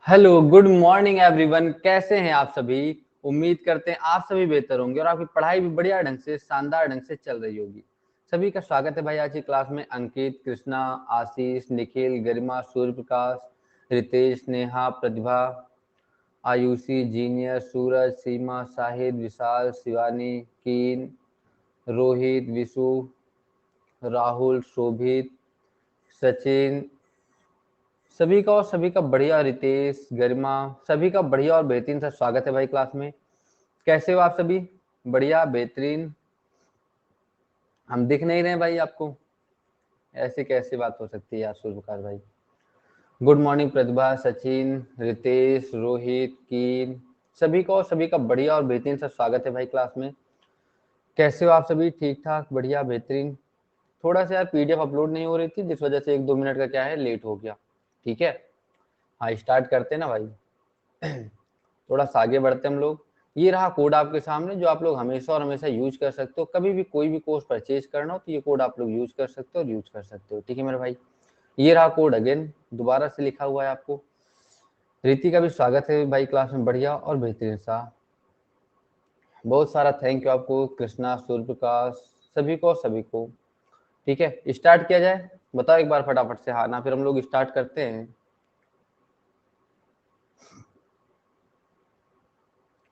Hello, good morning everyone. कैसे हैं आप सभी? उम्मीद करते हैं आप सभी बेहतर होंगे और आपकी पढ़ाई भी बढ़िया ढंग से, शानदार ढंग से चल रही होगी। सभी का स्वागत है भाई आज की क्लास में। अंकित, कृष्णा, आशीष, निखिल, गरिमा, सूर्य प्रकाश, रितेश, नेहा, प्रतिभा, आयुषी, जीनियर, सूरज, सीमा, शाहिद, विशाल, शिवानी, कीन, रोहित, विशु, राहुल, शोभित, सचिन, सभी का बढ़िया, रितेश, गरिमा, सभी का बढ़िया और बेहतरीन सा स्वागत है भाई क्लास में। कैसे हो आप सभी? बढ़िया, बेहतरीन। हम दिख नहीं रहे भाई आपको? ऐसे कैसे बात हो सकती है यार सूर्यप्रकाश भाई? गुड मॉर्निंग प्रतिभा, सचिन, रितेश, रोहित, कीन, सभी का बढ़िया और बेहतरीन सा स्वागत है भाई क्लास में। कैसे हो आप सभी? ठीक ठाक, बढ़िया, बेहतरीन। थोड़ा सा यार पीडीएफ अपलोड नहीं हो रही थी, जिस वजह से 1-2 मिनट का क्या है लेट हो गया। ठीक है, हाँ स्टार्ट करते हैं ना भाई। थोड़ा सा आगे बढ़ते हम लोग। ये रहा कोड आपके सामने, जो आप लोग हमेशा और हमेशा यूज कर सकते हो। कभी भी कोई भी कोर्स परचेज करना हो तो ये कोड आप लोग यूज कर सकते हो और यूज कर सकते हो। ठीक है मेरे भाई, ये रहा कोड, अगेन दोबारा से लिखा हुआ है आपको। रीति का भी स्वागत है भाई क्लास में, बढ़िया और बेहतरीन सा। बहुत सारा थैंक यू आपको, कृष्णा, सूर्य प्रकाश, सभी को। ठीक है, स्टार्ट किया जाए। बताओ एक बार फटाफट से हाँ ना, फिर हम लोग स्टार्ट करते हैं।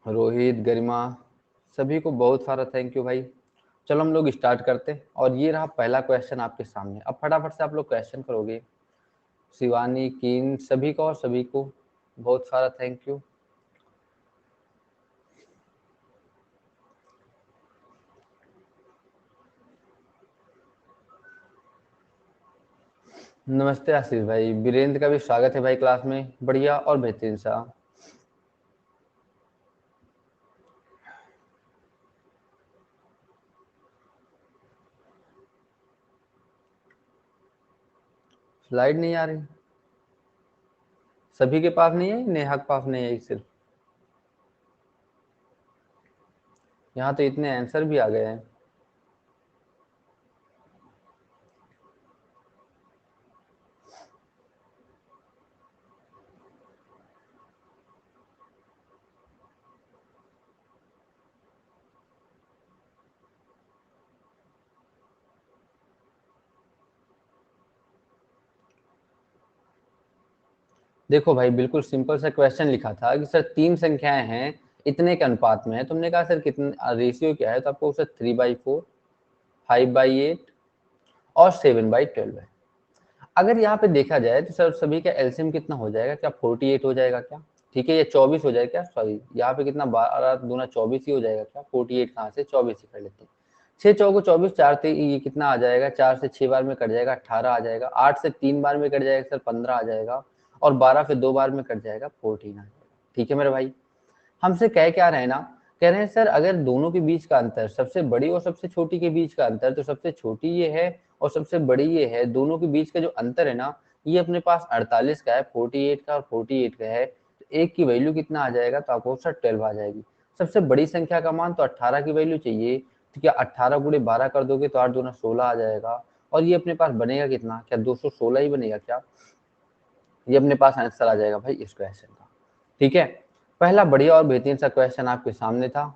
रोहित, गरिमा, सभी को बहुत सारा थैंक यू भाई। चलो हम लोग स्टार्ट करते हैं। और ये रहा पहला क्वेश्चन आपके सामने। अब फटाफट से आप लोग क्वेश्चन करोगे। शिवानी, कीन, सभी को बहुत सारा थैंक यू। नमस्ते आशीष भाई, वीरेंद्र का भी स्वागत है भाई क्लास में, बढ़िया और बेहतरीन सा। स्लाइड नहीं आ रही? सभी के पास नहीं है, नेहा के पास नहीं है सिर्फ? यहाँ तो इतने आंसर भी आ गए हैं। देखो भाई, बिल्कुल सिंपल सा क्वेश्चन लिखा था कि सर 3 संख्याएं हैं, इतने के अनुपात में है। तुमने कहा सर कितना रेशियो क्या है, तो आपको सर 3/4, 5/8 और 7/12 है। अगर यहाँ पे देखा जाए तो सर सभी का एलसीएम कितना हो जाएगा? क्या 48 हो जाएगा क्या? ठीक है, ये 24 हो जाएगा क्या? सॉरी, यहाँ पे कितना, 12 दूना 24 ही हो जाएगा क्या? 48 कहाँ से, 24 ही कर लेते हैं। 6 चौको 24, 4 से ये कितना आ जाएगा? 4 से 6 बार में कट जाएगा, 18 आ जाएगा। 8 से 3 बार में कट जाएगा सर, 15 आ जाएगा। और 12 से 2 बार में कट जाएगा, 14 आ जाएगा। ठीक है मेरे भाई, हमसे कह क्या रहे हैं ना, कह रहे हैं सर अगर दोनों के बीच का अंतर, सबसे बड़ी और सबसे छोटी के बीच का अंतर, तो सबसे छोटी ये है और सबसे बड़ी ये है, दोनों के बीच का जो अंतर है ना, ये अपने पास 48 का है, 48 का और 48 का है। तो एक की वैल्यू कितना आ जाएगा? तो आपको सर 12 आ जाएगी। सबसे बड़ी संख्या का मान तो 18 की वैल्यू चाहिए। तो क्या 18 गुणे 12 कर दोगे तो 8 दूना 16 आ जाएगा। और ये अपने पास बनेगा कितना? क्या 216 ही बनेगा क्या? ये अपने पास आंसर आ जाएगा भाई इस क्वेश्चन का। ठीक है, पहला बढ़िया और बेहतरीन सा क्वेश्चन आपके सामने था।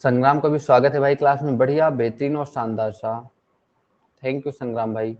संग्राम का भी स्वागत है भाई क्लास में, बढ़िया, बेहतरीन और शानदार सा। थैंक यू संग्राम भाई।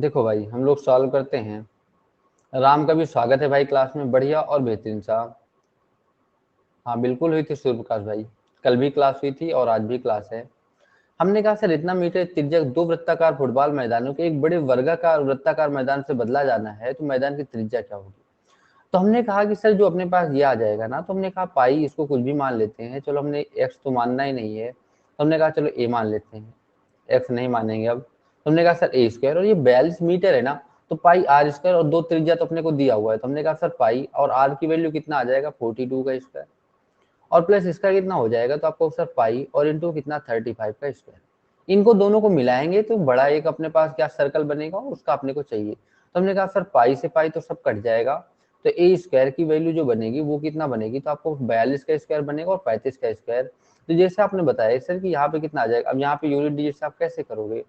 देखो भाई हम लोग सॉल्व करते हैं। राम का भी स्वागत है भाई क्लास में, बढ़िया और बेहतरीन सा। हाँ बिल्कुल हुई थी सूर्य प्रकाश भाई, कल भी क्लास हुई थी और आज भी क्लास है। हमने कहा सर इतना मीटर त्रिज्या दो वृत्ताकार फुटबॉल मैदानों के एक बड़े वर्गाकार वृत्ताकार मैदान से बदला जाना है, तो मैदान की त्रिज्या क्या होगी। तो हमने कहा कि सर जो अपने पास ये आ जाएगा ना, तो हमने कहा पाई, इसको कुछ भी मान लेते हैं, चलो हमने एक्स तो मानना ही नहीं है, तो हमने कहा चलो ए मान लेते हैं, एक्स नहीं मानेंगे अब। तो हमने कहा सर ए स्क्वायर, और ये 42 मीटर है ना, तो पाई आर स्क्वायर, और दो त्रिज्या तो अपने को दिया हुआ है, तो हमने कहा सर पाई और आर की वैल्यू कितना आ जाएगा 42 का स्क्वायर, और प्लस इसका कितना हो जाएगा, तो आपको सर पाई और इंटू कितना 35 का स्क्वायर। इनको दोनों को मिलाएंगे तो बड़ा एक अपने पास क्या सर्कल बनेगा, और उसका अपने को चाहिए। तो हमने कहा सर पाई से पाई तो सब कट जाएगा, तो ए स्क्वायर की वैल्यू जो बनेगी वो कितना बनेगी, तो आपको 42 का स्क्वायर बनेगा और 35 का स्क्वायर। तो जैसे आपने बताया सर कि यहाँ पे कितना आ जाएगा, अब यहाँ पे यूनिट डिजिट से आप कैसे करोगे,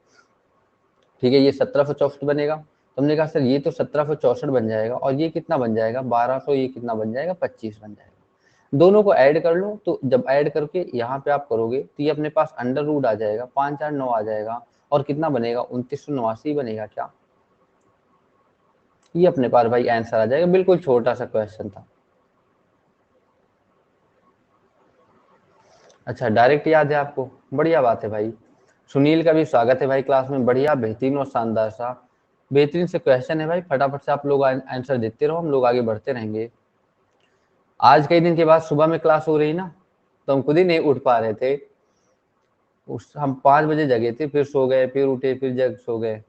ठीक है, ये 1764 बनेगा, तो हमने कहा सर ये तो 1764 बन जाएगा, और ये कितना बन जाएगा 1200, ये कितना बन जाएगा 25 बन जाएगा। दोनों को ऐड कर लो, तो जब ऐड करके यहाँ पे आप करोगे तो ये अपने पास अंडर रूट आ जाएगा, 5 4 9 आ जाएगा, और कितना बनेगा 2989 बनेगा क्या। ये अपने पास भाई आंसर आ जाएगा, बिल्कुल छोटा सा क्वेश्चन था। अच्छा डायरेक्ट याद है आपको, बढ़िया बात है भाई। सुनील का भी स्वागत है भाई क्लास में, बढ़िया बेहतरीन और शानदार सा बेहतरीन से क्वेश्चन है भाई, फटाफट से आप लोग आंसर देते रहो, हम लोग आगे बढ़ते रहेंगे। आज कई दिन के बाद सुबह में क्लास हो रही ना, तो हम खुद ही नहीं उठ पा रहे थे, हम 5 बजे जगे थे, फिर सो गए, फिर उठे, फिर जग सो गए।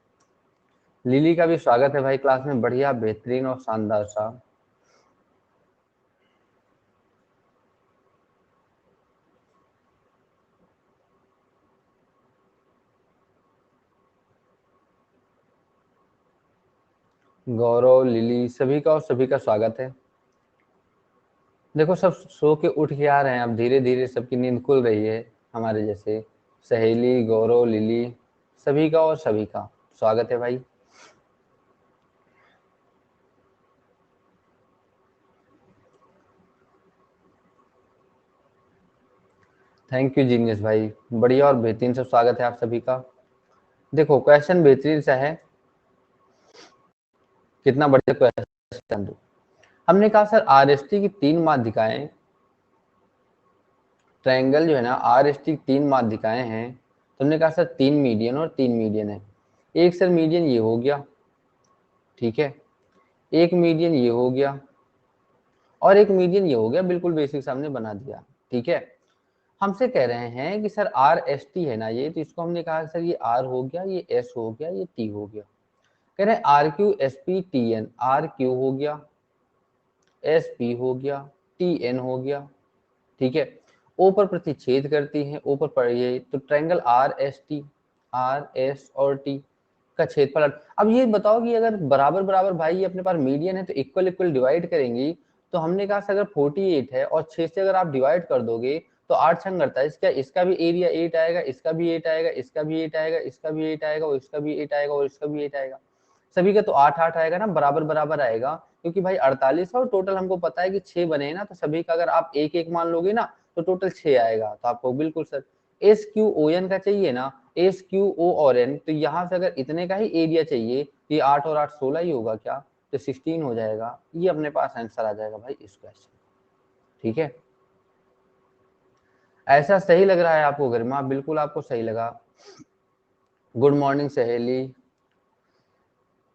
लिली का भी स्वागत है भाई क्लास में, बढ़िया बेहतरीन और शानदार सा। गौरव लिली सभी का और सभी का स्वागत है। देखो सब सो के उठ के आ रहे हैं, अब धीरे धीरे सबकी नींद खुल रही है, हमारे जैसे सहेली गौरव लिली सभी का और सभी का स्वागत है भाई। थैंक यू जीनियस भाई, बढ़िया और बेहतरीन से स्वागत है आप सभी का। देखो क्वेश्चन बेहतरीन सा है, कितना बढ़िया क्वेश्चन। हमने कहा सर आर एस टी की 3 माध्यिकाएं, ट्रायंगल जो है ना आर एस टी 3 माध्यिकाएं हैं, तो हमने कहा सर 3 मीडियन और 3 मीडियन है। एक सर मीडियन ये हो गया, ठीक है, एक मीडियन ये हो गया, और एक मीडियन ये हो गया, बिल्कुल बेसिक सामने बना दिया, ठीक है। हमसे कह रहे हैं कि सर आर एस टी है ना ये, तो इसको हमने कहा सर ये आर हो गया, ये एस हो गया, ये टी हो गया। कह रहे हैं R Q S P T N, R Q हो गया, एस पी हो गया, टी एन हो गया, ठीक है। ओ पर प्रतिच्छेद करती हैं, ओ पर पढ़िए, तो triangle R S T, R S और टी का क्षेत्रफल। अब ये बताओ कि अगर बराबर बराबर भाई ये अपने पास मीडियन है, तो इक्वल इक्वल डिवाइड करेंगी। तो हमने कहा अगर 48 है और 6 से अगर आप डिवाइड कर दोगे तो 8 छंग करता है, इसका भी एरिया 8 आएगा, इसका भी 8 आएगा, इसका भी 8 आएगा, इसका भी 8 आएगा, और इसका भी 8 आएगा, और इसका भी 8 आएगा। सभी का तो 8 8 आएगा ना, बराबर बराबर आएगा, क्योंकि भाई 48 है और टोटल हमको पता है कि 6 बने हैं ना, तो सभी का अगर आप एक एक मान लोगे ना तो टोटल 6 आएगा। तो आपको बिल्कुल sir S Q O N का चाहिए ना, एस क्यू ओ और एन, तो यहाँ से अगर इतने का ही एरिया चाहिए, तो ये 8 और 8 16 ही होगा क्या, तो 16 हो जाएगा। ये अपने पास आंसर आ जाएगा भाई इस क्वेश्चन, ठीक है। ऐसा सही लग रहा है आपको गरिमा, बिल्कुल आपको सही लगा। गुड मॉर्निंग सहेली,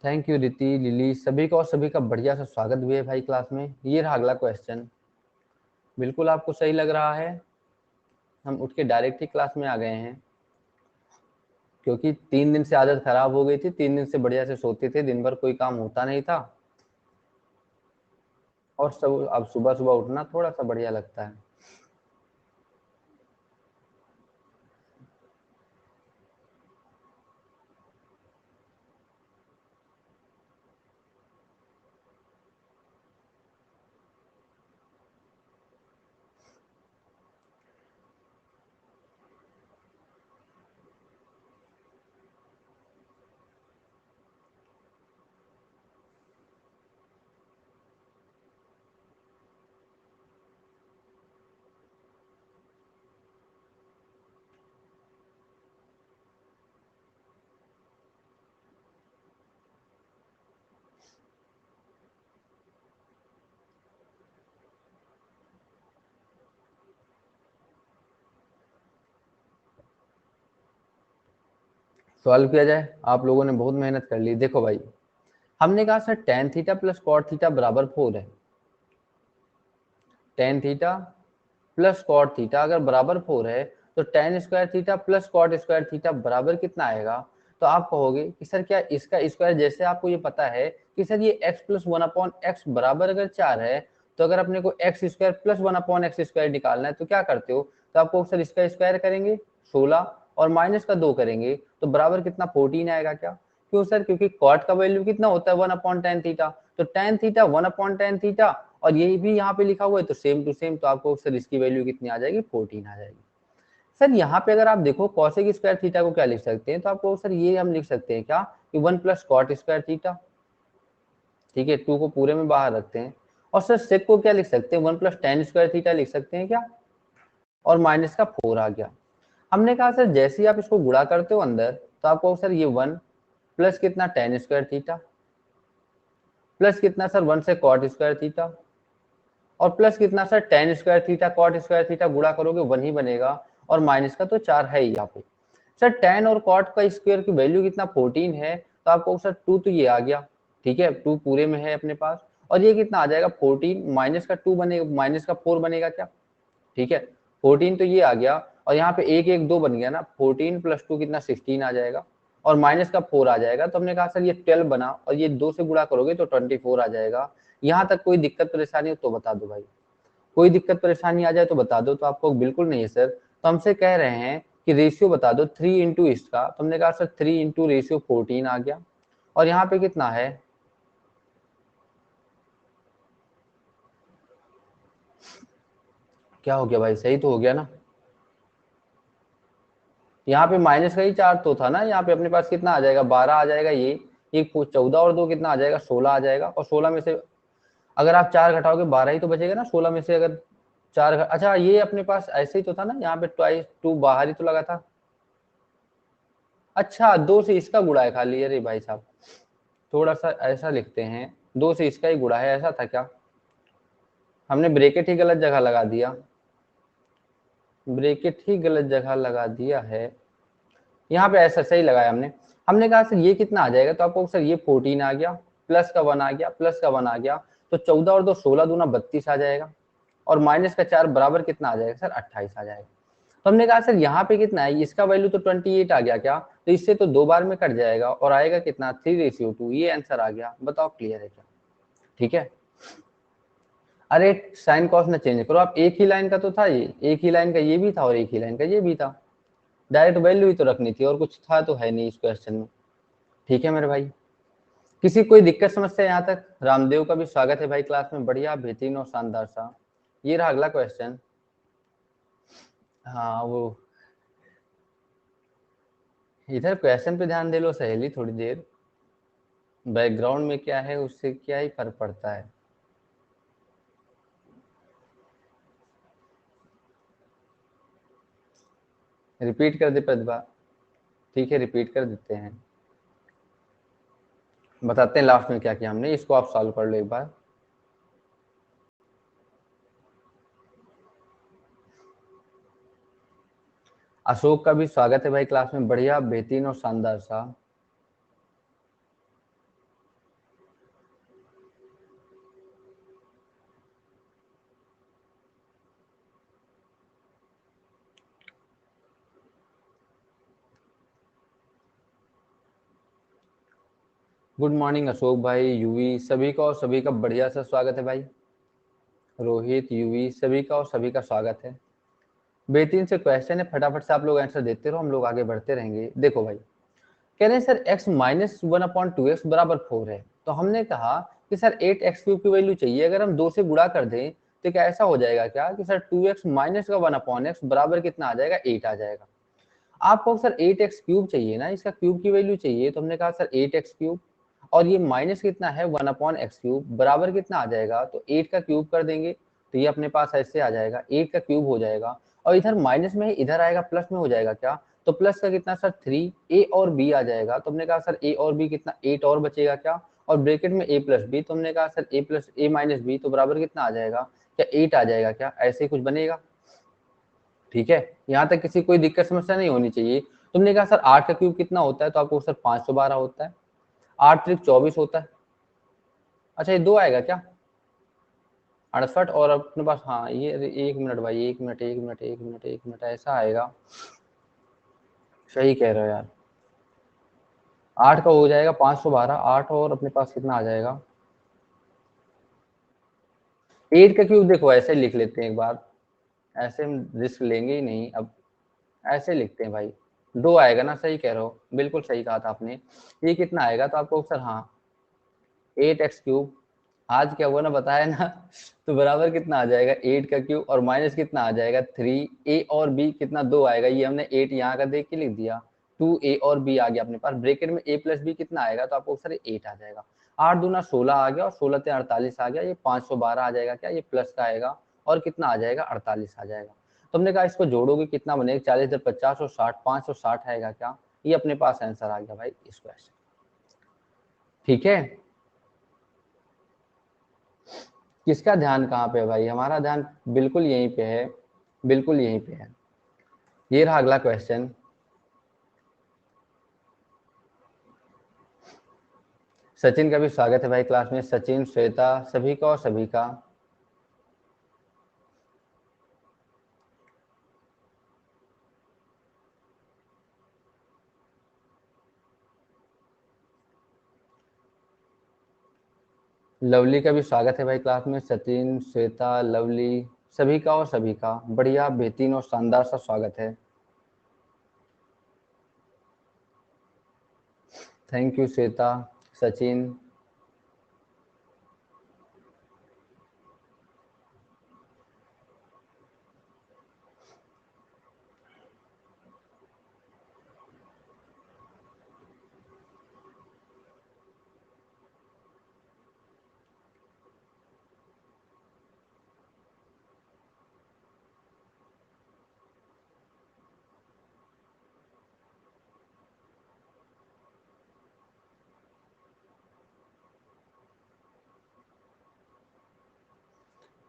थैंक यू रिति लिली, सभी का और सभी का बढ़िया सा स्वागत भी है भाई क्लास में। ये रहा अगला क्वेश्चन, बिल्कुल आपको सही लग रहा है। हम उठ के डायरेक्ट ही क्लास में आ गए हैं, क्योंकि 3 दिन से आदत खराब हो गई थी, 3 दिन से बढ़िया से सोते थे, दिन भर कोई काम होता नहीं था, और सब अब सुबह सुबह उठना थोड़ा सा बढ़िया लगता है। सॉल्व किया जाए। आप लोगों ने बहुत मेहनत कर ली। देखो भाई, हमने कहा sir tan theta plus cot theta बराबर 4 है। Tan theta plus cot theta अगर बराबर 4 है तो tan square theta plus cot square theta बराबर कितना आएगा? तो आप कहोगे कि सर क्या इसका स्क्वायर, जैसे आपको ये पता है कि सर ये x प्लस 1/x बराबर अगर 4 है, तो अगर अपने को x square plus 1/x square निकालना है तो क्या करते हो? तो आपको सर इसका स्क्वायर करेंगे 16 और माइनस का 2 करेंगे तो बराबर कितना 14 आएगा क्या? क्यों सर? क्योंकि कॉट का वैल्यू कितना होता है 1/tan थीटा, तो tan थीटा 1/tan थीटा और यही भी यहाँ पे लिखा हुआ है तो सेम टू सेम, तो आपको सर इसकी वैल्यू कितनी आ जाएगी? 14 आ जाएगी। सर यहाँ पे अगर आप देखो कॉसेक स्क्वायर थीटा को क्या लिख सकते हैं, तो आपको सर ये हम लिख सकते हैं क्या कि 1 प्लस कॉट स्क्वायर थीटा, ठीक है, 2 को पूरे में बाहर रखते हैं। और सर सेक को क्या लिख सकते हैं? 1 प्लस tan स्क्वायर थीटा लिख सकते हैं क्या, और माइनस का 4 आ गया। हमने कहा सर जैसे ही आप इसको गुणा करते हो अंदर, तो आपको सर ये 1 प्लस कितना tan स्क्वायर थीटा प्लस कितना सर 1 से कॉट स्क्वायर थीटा और प्लस कितना sir tan square theta cot square theta गुणा करोगे 1 ही बनेगा और माइनस का तो 4 है ही यहाँ पे। सर tan और कॉट का स्क्वायर की वैल्यू कितना 14 है, तो आपको सर 2 तो ये आ गया, ठीक है, 2 पूरे में है अपने पास, और ये कितना आ जाएगा 14 माइनस का 2 बनेगा, माइनस का 4 बनेगा क्या, ठीक है, 14 तो ये आ गया और यहाँ पे 1 1 2 बन गया ना, 14 प्लस 2 कितना 16 आ जाएगा और माइनस का 4 आ जाएगा। तो हमने कहा सर ये 12 बना और ये 2 से गुणा करोगे तो 24 आ जाएगा। यहाँ तक कोई दिक्कत परेशानी हो तो बता दो भाई, कोई दिक्कत परेशानी आ जाए तो बता दो। तो आपको बिल्कुल नहीं है सर, तो हमसे कह रहे हैं कि रेशियो बता दो 3 इंटू इसका, तो हमने कहा सर 3 इंटू रेशियो 14 आ गया और यहाँ पे कितना है, क्या हो गया भाई, सही तो हो गया ना? यहाँ पे माइनस का ही 4 तो था ना, यहाँ पे अपने पास कितना आ जाएगा 12 आ जाएगा, ये 14 और 2 कितना आ जाएगा 16 आ जाएगा, और 16 में से अगर आप 4 घटाओगे 12 ही तो बचेगा ना 16 में से, अगर 4 अच्छा ये अपने पास ऐसे ही तो था ना, यहाँ पे ट्वाइस 2 बाहर ही तो लगा था। अच्छा 2 से इसका गुणा है खाली, अरे भाई साहब थोड़ा सा ऐसा लिखते हैं, 2 से इसका ही गुणा है, ऐसा था क्या? हमने ब्रैकेट ही गलत जगह लगा दिया, ब्रैकेट ही गलत जगह लगा दिया है, यहाँ पे ऐसा सही लगाया हमने। हमने कहा सर ये कितना आ जाएगा, तो आपको सर ये 14 आ गया, प्लस का 1 आ गया, प्लस का 1 आ गया, तो 14 और 2 16 दूना 32 आ जाएगा और माइनस का 4 बराबर कितना आ जाएगा सर 28 आ जाएगा। तो हमने कहा सर यहाँ पे कितना है, इसका वैल्यू तो 28 आ गया क्या, तो इससे तो 2 बार में कट जाएगा और आएगा कितना 3:2, ये आंसर आ गया। बताओ क्लियर है क्या? ठीक है, अरे साइन कॉस ना चेंज करो आप, एक ही लाइन का तो था ये, एक ही लाइन का ये भी था और एक ही लाइन का ये भी था, डायरेक्ट वैल्यू ही तो रखनी थी और कुछ था तो है नहीं इस क्वेश्चन में। ठीक है मेरे भाई, किसी कोई दिक्कत समस्या यहाँ तक? रामदेव का भी स्वागत है भाई क्लास में, बढ़िया बेहतरीन और शानदार सा। ये रहा अगला क्वेश्चन। हाँ वो इधर क्वेश्चन पे ध्यान दे लो सहेली थोड़ी देर, बैकग्राउंड में क्या है उससे क्या ही फर्क पड़ता है। रिपीट कर दे प्रतिभा, ठीक है रिपीट कर देते हैं, बताते हैं लास्ट में क्या किया हमने, इसको आप सॉल्व कर लो एक बार। अशोक का भी स्वागत है भाई क्लास में, बढ़िया बेहतरीन और शानदार सा। गुड मॉर्निंग अशोक भाई, यूवी सभी का और सभी का बढ़िया सा स्वागत है भाई, रोहित यूवी सभी का और सभी का स्वागत है। बेहतरीन से क्वेश्चन है, फटाफट से आप लोग आंसर देते रहो, हम लोग आगे बढ़ते रहेंगे। देखो भाई कह रहे हैं सर x माइनस 1/2x बराबर 4 है, तो हमने कहा कि सर 8x³ की वैल्यू चाहिए, अगर हम 2 से गुणा कर दें तो क्या ऐसा हो जाएगा क्या कि सर 2x माइनस का 1/x बराबर कितना आ जाएगा 8 आ जाएगा। आपको सर 8x³ चाहिए ना, इसका क्यूब की वैल्यू चाहिए, तो हमने कहा सर 8x³ और ये माइनस कितना है 1/x³ बराबर कितना आ जाएगा, तो 8 का क्यूब कर देंगे तो ये अपने पास ऐसे आ जाएगा, 8 का क्यूब हो जाएगा और इधर माइनस में इधर आएगा प्लस में हो जाएगा क्या, तो प्लस का कितना सर 3 a और b आ जाएगा, तो हमने कहा सर a और b कितना 8 और बचेगा क्या, और ब्रैकेट में a प्लस b, तो हमने कहा sir a plus a minus b तो बराबर कितना आ जाएगा, क्या 8 आ जाएगा क्या, ऐसे ही कुछ बनेगा। ठीक है, यहाँ तक किसी कोई दिक्कत समस्या नहीं होनी चाहिए। तुमने कहा सर 8 का क्यूब कितना होता है, तो आपको सर 512 होता है। 8 त्रिक 24 होता है। अच्छा ये 2 आएगा क्या, 68, और अपने पास, हाँ ये 1 मिनट भाई, 1 मिनट 1 मिनट 1 मिनट 1 मिनट, ऐसा आएगा। सही कह रहे हो यार, 8 का हो जाएगा 512, 8 और अपने पास कितना आ जाएगा 8 का क्यूब। देखो ऐसे लिख लेते हैं एक बार, ऐसे हम रिस्क लेंगे ही नहीं अब, ऐसे लिखते हैं भाई। 2 आएगा ना, सही कह रहे हो, बिल्कुल सही कहा था आपने। ये कितना आएगा, तो आपको सर हाँ 8x क्यूब, आज क्या हुआ ना बताया ना तो बराबर कितना आ जाएगा 8 का क्यूब, और माइनस कितना आ जाएगा 3। a और b कितना 2 आएगा, ये हमने 8 यहाँ का देख के लिख दिया। 2a और b आ गया अपने पास, ब्रैकेट में a प्लस b कितना आएगा, तो आपको सर 8 आ जाएगा। 8 दूना 16 आ गया, और 16 से 48 आ गया, ये 512 आ जाएगा क्या, ये प्लस का आएगा, और कितना आ जाएगा 48 आ जाएगा। तो हमने कहा इसको जोड़ोगे कितना बनेगा, 40 × 50 और 60, 560 आएगा क्या, ये अपने पास आंसर आ गया भाई इस क्वेश्चन। ठीक है, किसका ध्यान कहाँ पे है भाई, हमारा ध्यान बिल्कुल यहीं पे है, बिल्कुल यहीं पे है। ये रहा अगला क्वेश्चन। सचिन का भी स्वागत है भाई क्लास में, सचिन, श्वेता, सभी का और सभी का। लवली का भी स्वागत है भाई क्लास में, सचिन, श्वेता, लवली, सभी का और सभी का, बढ़िया बेहतरीन और शानदार सा स्वागत है। Thank you Shweta, Sachin.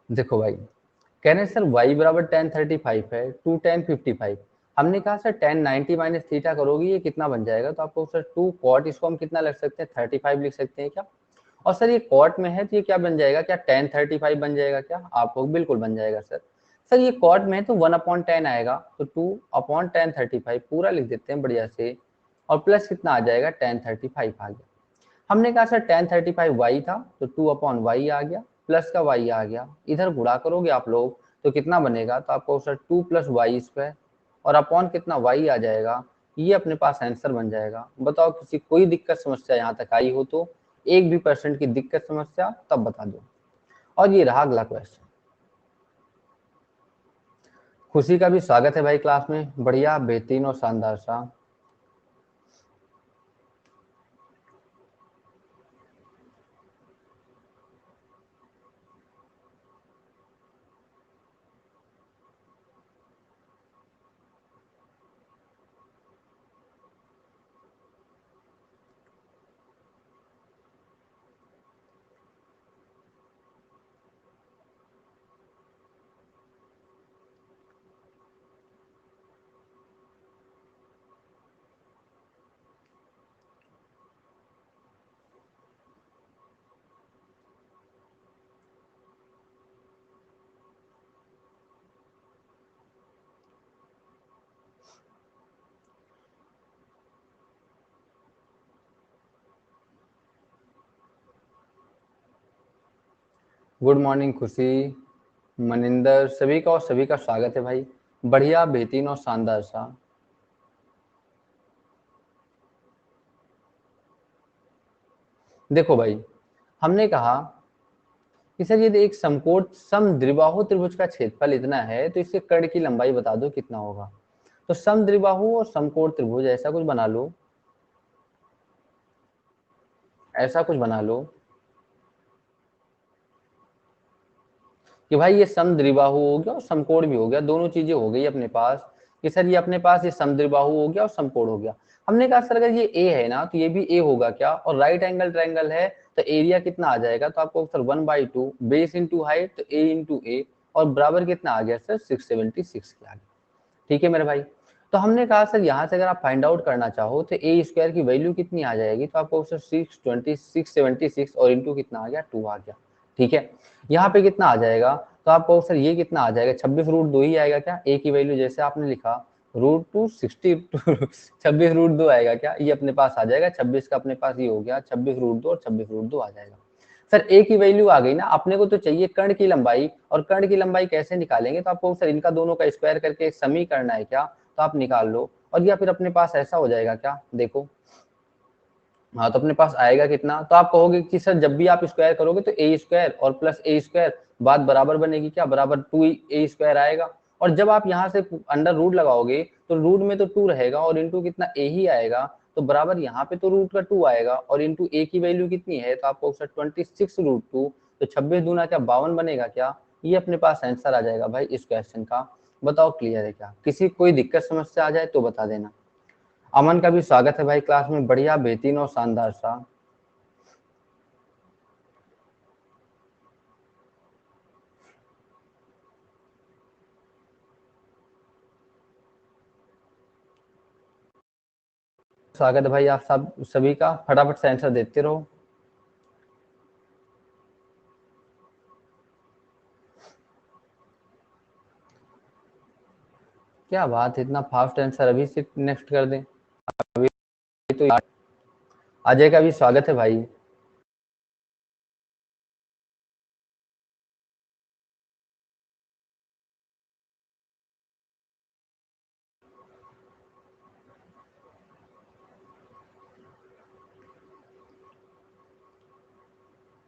देखो भाई, कह रहे हैं सर y बराबर tan 35 है, 2 tan 55। हमने कहा सर tan 90 माइनस थीटा करोगे ये कितना बन जाएगा, तो आपको सर 2 cot, इसको हम कितना लिख सकते हैं 35 लिख सकते हैं क्या। और सर ये कॉट में है तो ये क्या बन जाएगा, क्या tan 35 बन जाएगा क्या, आपको बिल्कुल बन जाएगा सर। सर ये कॉट में है तो 1/10 आएगा, तो 2/tan 35 पूरा लिख देते हैं बढ़िया से, और प्लस कितना आ जाएगा tan 35 आ गया। हमने कहा सर tan 35 y था, तो 2/y आ गया, प्लस का y आ गया, इधर गुणा करोगे आप लोग तो कितना बनेगा, तो आपको सर 2 + y², और अपॉन कितना y आ जाएगा, ये अपने पास आंसर बन जाएगा। बताओ किसी कोई दिक्कत समस्या यहाँ तक आई हो तो, 1 भी % की दिक्कत समस्या तब बता दो। और ये रहा अगला क्वेश्चन। खुशी का भी स्वागत है भाई क्लास में, बढ़िया बेहतरीन और शानदार सा। गुड मॉर्निंग खुशी, मनिंदर, सभी का और सभी का स्वागत है भाई, बढ़िया बेहतरीन और शानदार सा। देखो भाई, हमने कहा कि सर यदि एक समकोण समद्विबाहु त्रिभुज का क्षेत्रफल इतना है तो इसके कर्ण की लंबाई बता दो कितना होगा। तो समद्विबाहु और समकोण त्रिभुज ऐसा कुछ बना लो, ऐसा कुछ बना लो कि भाई ये समद्विबाहु हो गया और समकोण भी हो गया, दोनों चीजें हो गई अपने पास, कि सर ये अपने पास ये समद्विबाहु हो गया और समकोण हो गया। हमने कहा सर अगर ये ए है ना तो ये भी ए होगा क्या, और राइट एंगल ट्रायंगल है तो एरिया कितना आ जाएगा, तो आपको सर 1/2 बेस इंटू हाइट, तो a इंटू ए, और बराबर कितना आ गया सर 676 के आ गया। ठीक है मेरे भाई, तो हमने कहा सर यहाँ से अगर आप फाइंड आउट करना चाहो तो ए स्क्वायर की वैल्यू कितनी आ जाएगी, तो आपको सर 676 और इंटू कितना आ गया 2 आ गया। ठीक है, यहाँ पे कितना आ जाएगा, तो आपको सर ये कितना आ जाएगा 26√2 ही आएगा क्या, ए की वैल्यू जैसे आपने लिखा √2 60 26√2 आएगा क्या, ये अपने पास आ जाएगा 26 का अपने पास ये हो गया 26√2 और 26√2 आ जाएगा। सर ए की वैल्यू आ गई ना, अपने को तो चाहिए कर्ण की लंबाई, और कर्ण की लंबाई कैसे निकालेंगे, तो आपको सर इनका दोनों का स्क्वायर करके एक समी करना है क्या, तो आप निकाल लो, और या फिर अपने पास ऐसा हो जाएगा क्या, देखो हाँ तो अपने पास आएगा कितना, तो आप कहोगे कि सर जब भी आप स्क्वायर करोगे तो ए स्क्वायर और प्लस ए स्क्वायर बात बराबर बनेगी क्या, बराबर 2a² आएगा, और जब आप यहाँ से अंडर रूट लगाओगे तो रूट में तो 2 रहेगा और इंटू कितना a ही आएगा, तो बराबर यहाँ पे तो रूट का 2 आएगा और इंटू a की वैल्यू कितनी है, तो आपको सर 26√2, तो 26 दूना क्या 52 बनेगा क्या, ये अपने पास आंसर आ जाएगा भाई इस क्वेश्चन का। बताओ क्लियर है क्या, किसी कोई दिक्कत समस्या आ जाए तो बता देना। अमन का भी स्वागत है भाई क्लास में, बढ़िया बेहतरीन और शानदार सा। स्वागत है भाई आप सब सभी का, फटाफट से आंसर देते रहो। क्या बात है, इतना फास्ट आंसर अभी से नेक्स्ट कर दें, अभी तो अजय का भी स्वागत है भाई।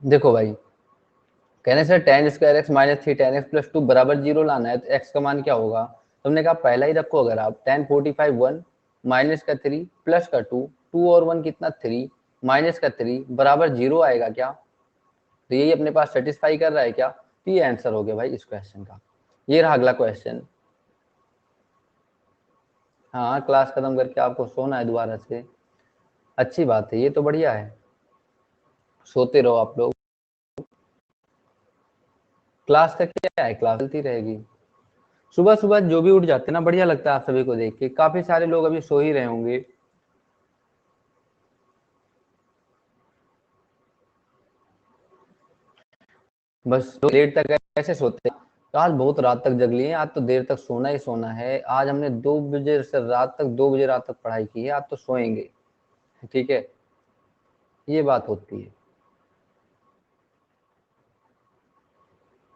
देखो भाई, कहने से tan square x minus 3 tan x + 2 बराबर 0 लाना है, तो x का मान क्या होगा, तुमने कहा पहला ही रखो, अगर आप tan 45 1 माइनस का 3 प्लस का 2, 2 और 1 कितना 3 माइनस का 3 बराबर 0 आएगा क्या, तो यही अपने पास सेटिस्फाई कर रहा है क्या, तो ये आंसर हो गया भाई इस क्वेश्चन का। ये रहा अगला क्वेश्चन। हाँ क्लास खत्म करके आपको सोना है दोबारा से, अच्छी बात है, ये तो बढ़िया है, सोते रहो आप लोग, क्लास का क्या है, क्लास चलती रहेगी। सुबह सुबह जो भी उठ जाते हैं ना, बढ़िया लगता है आप सभी को देख के, काफी सारे लोग अभी सो ही रहे होंगे। बस तो देर तक कैसे सोते हैं, तो आज बहुत रात तक जग लिए, आज तो देर तक सोना ही सोना है, आज हमने 2 बजे से रात तक 2 बजे रात तक पढ़ाई की है, आज तो सोएंगे। ठीक है, ये बात होती है,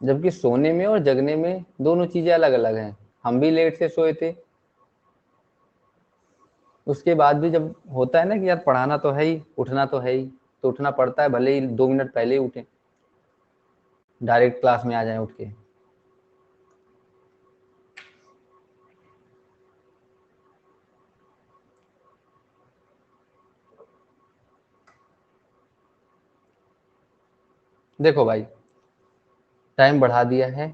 जबकि सोने में और जगने में दोनों चीजें अलग अलग हैं। हम भी लेट से सोए थे, उसके बाद भी जब होता है ना कि यार पढ़ाना तो है ही, उठना तो है ही, तो उठना पड़ता है, भले ही 2 मिनट पहले ही उठे, डायरेक्ट क्लास में आ जाए उठ के। देखो भाई, टाइम बढ़ा दिया है,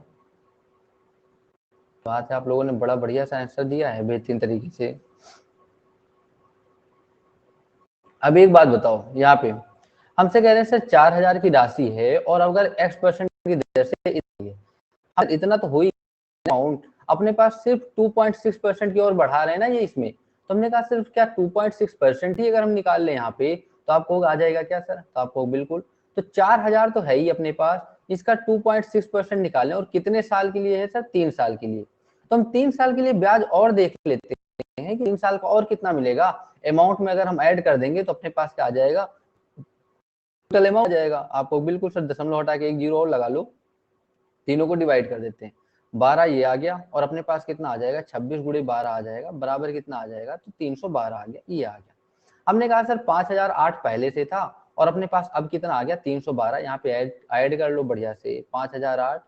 बात है आप लोगों ने बड़ा बढ़िया सा आंसर दिया है बेहतरीन तरीके से। अब एक बात बताओ, यहाँ पे हमसे कह रहे हैं सर 4,000 की राशि है और अगर x% की दर से इतना तो हो ही, अमाउंट अपने पास सिर्फ 2.6% की ओर बढ़ा रहे हैं ना ये इसमें, तो हमने कहा सिर्फ क्या 2.6% ही अगर हम निकाल लें यहाँ पे, तो आपको आ जाएगा क्या सर, तो आपको बिल्कुल, तो 4,000 तो है ही अपने पास, इसका 2.6% निकालें, और कितने साल के लिए है सर, 3 साल के लिए, तो हम 3 साल के लिए ब्याज और देख लेते हैं कि 3 साल का और कितना मिलेगा, अमाउंट में अगर हम ऐड कर देंगे तो अपने पास क्या आ जाएगा, टोटल अमाउंट आ जाएगा। आपको बिल्कुल सर दशमलव हटा के एक जीरो और लगा लो, तीनों को डिवाइड कर देते हैं, 12 ये आ गया, और अपने पास कितना आ जाएगा 26 × 12 आ जाएगा, बराबर कितना आ जाएगा, तो 312 आ गया, ये आ गया। हमने कहा सर 5,008 पहले से था और अपने पास अब कितना आ गया 312, यहाँ पे ऐड कर लो बढ़िया से, 5,008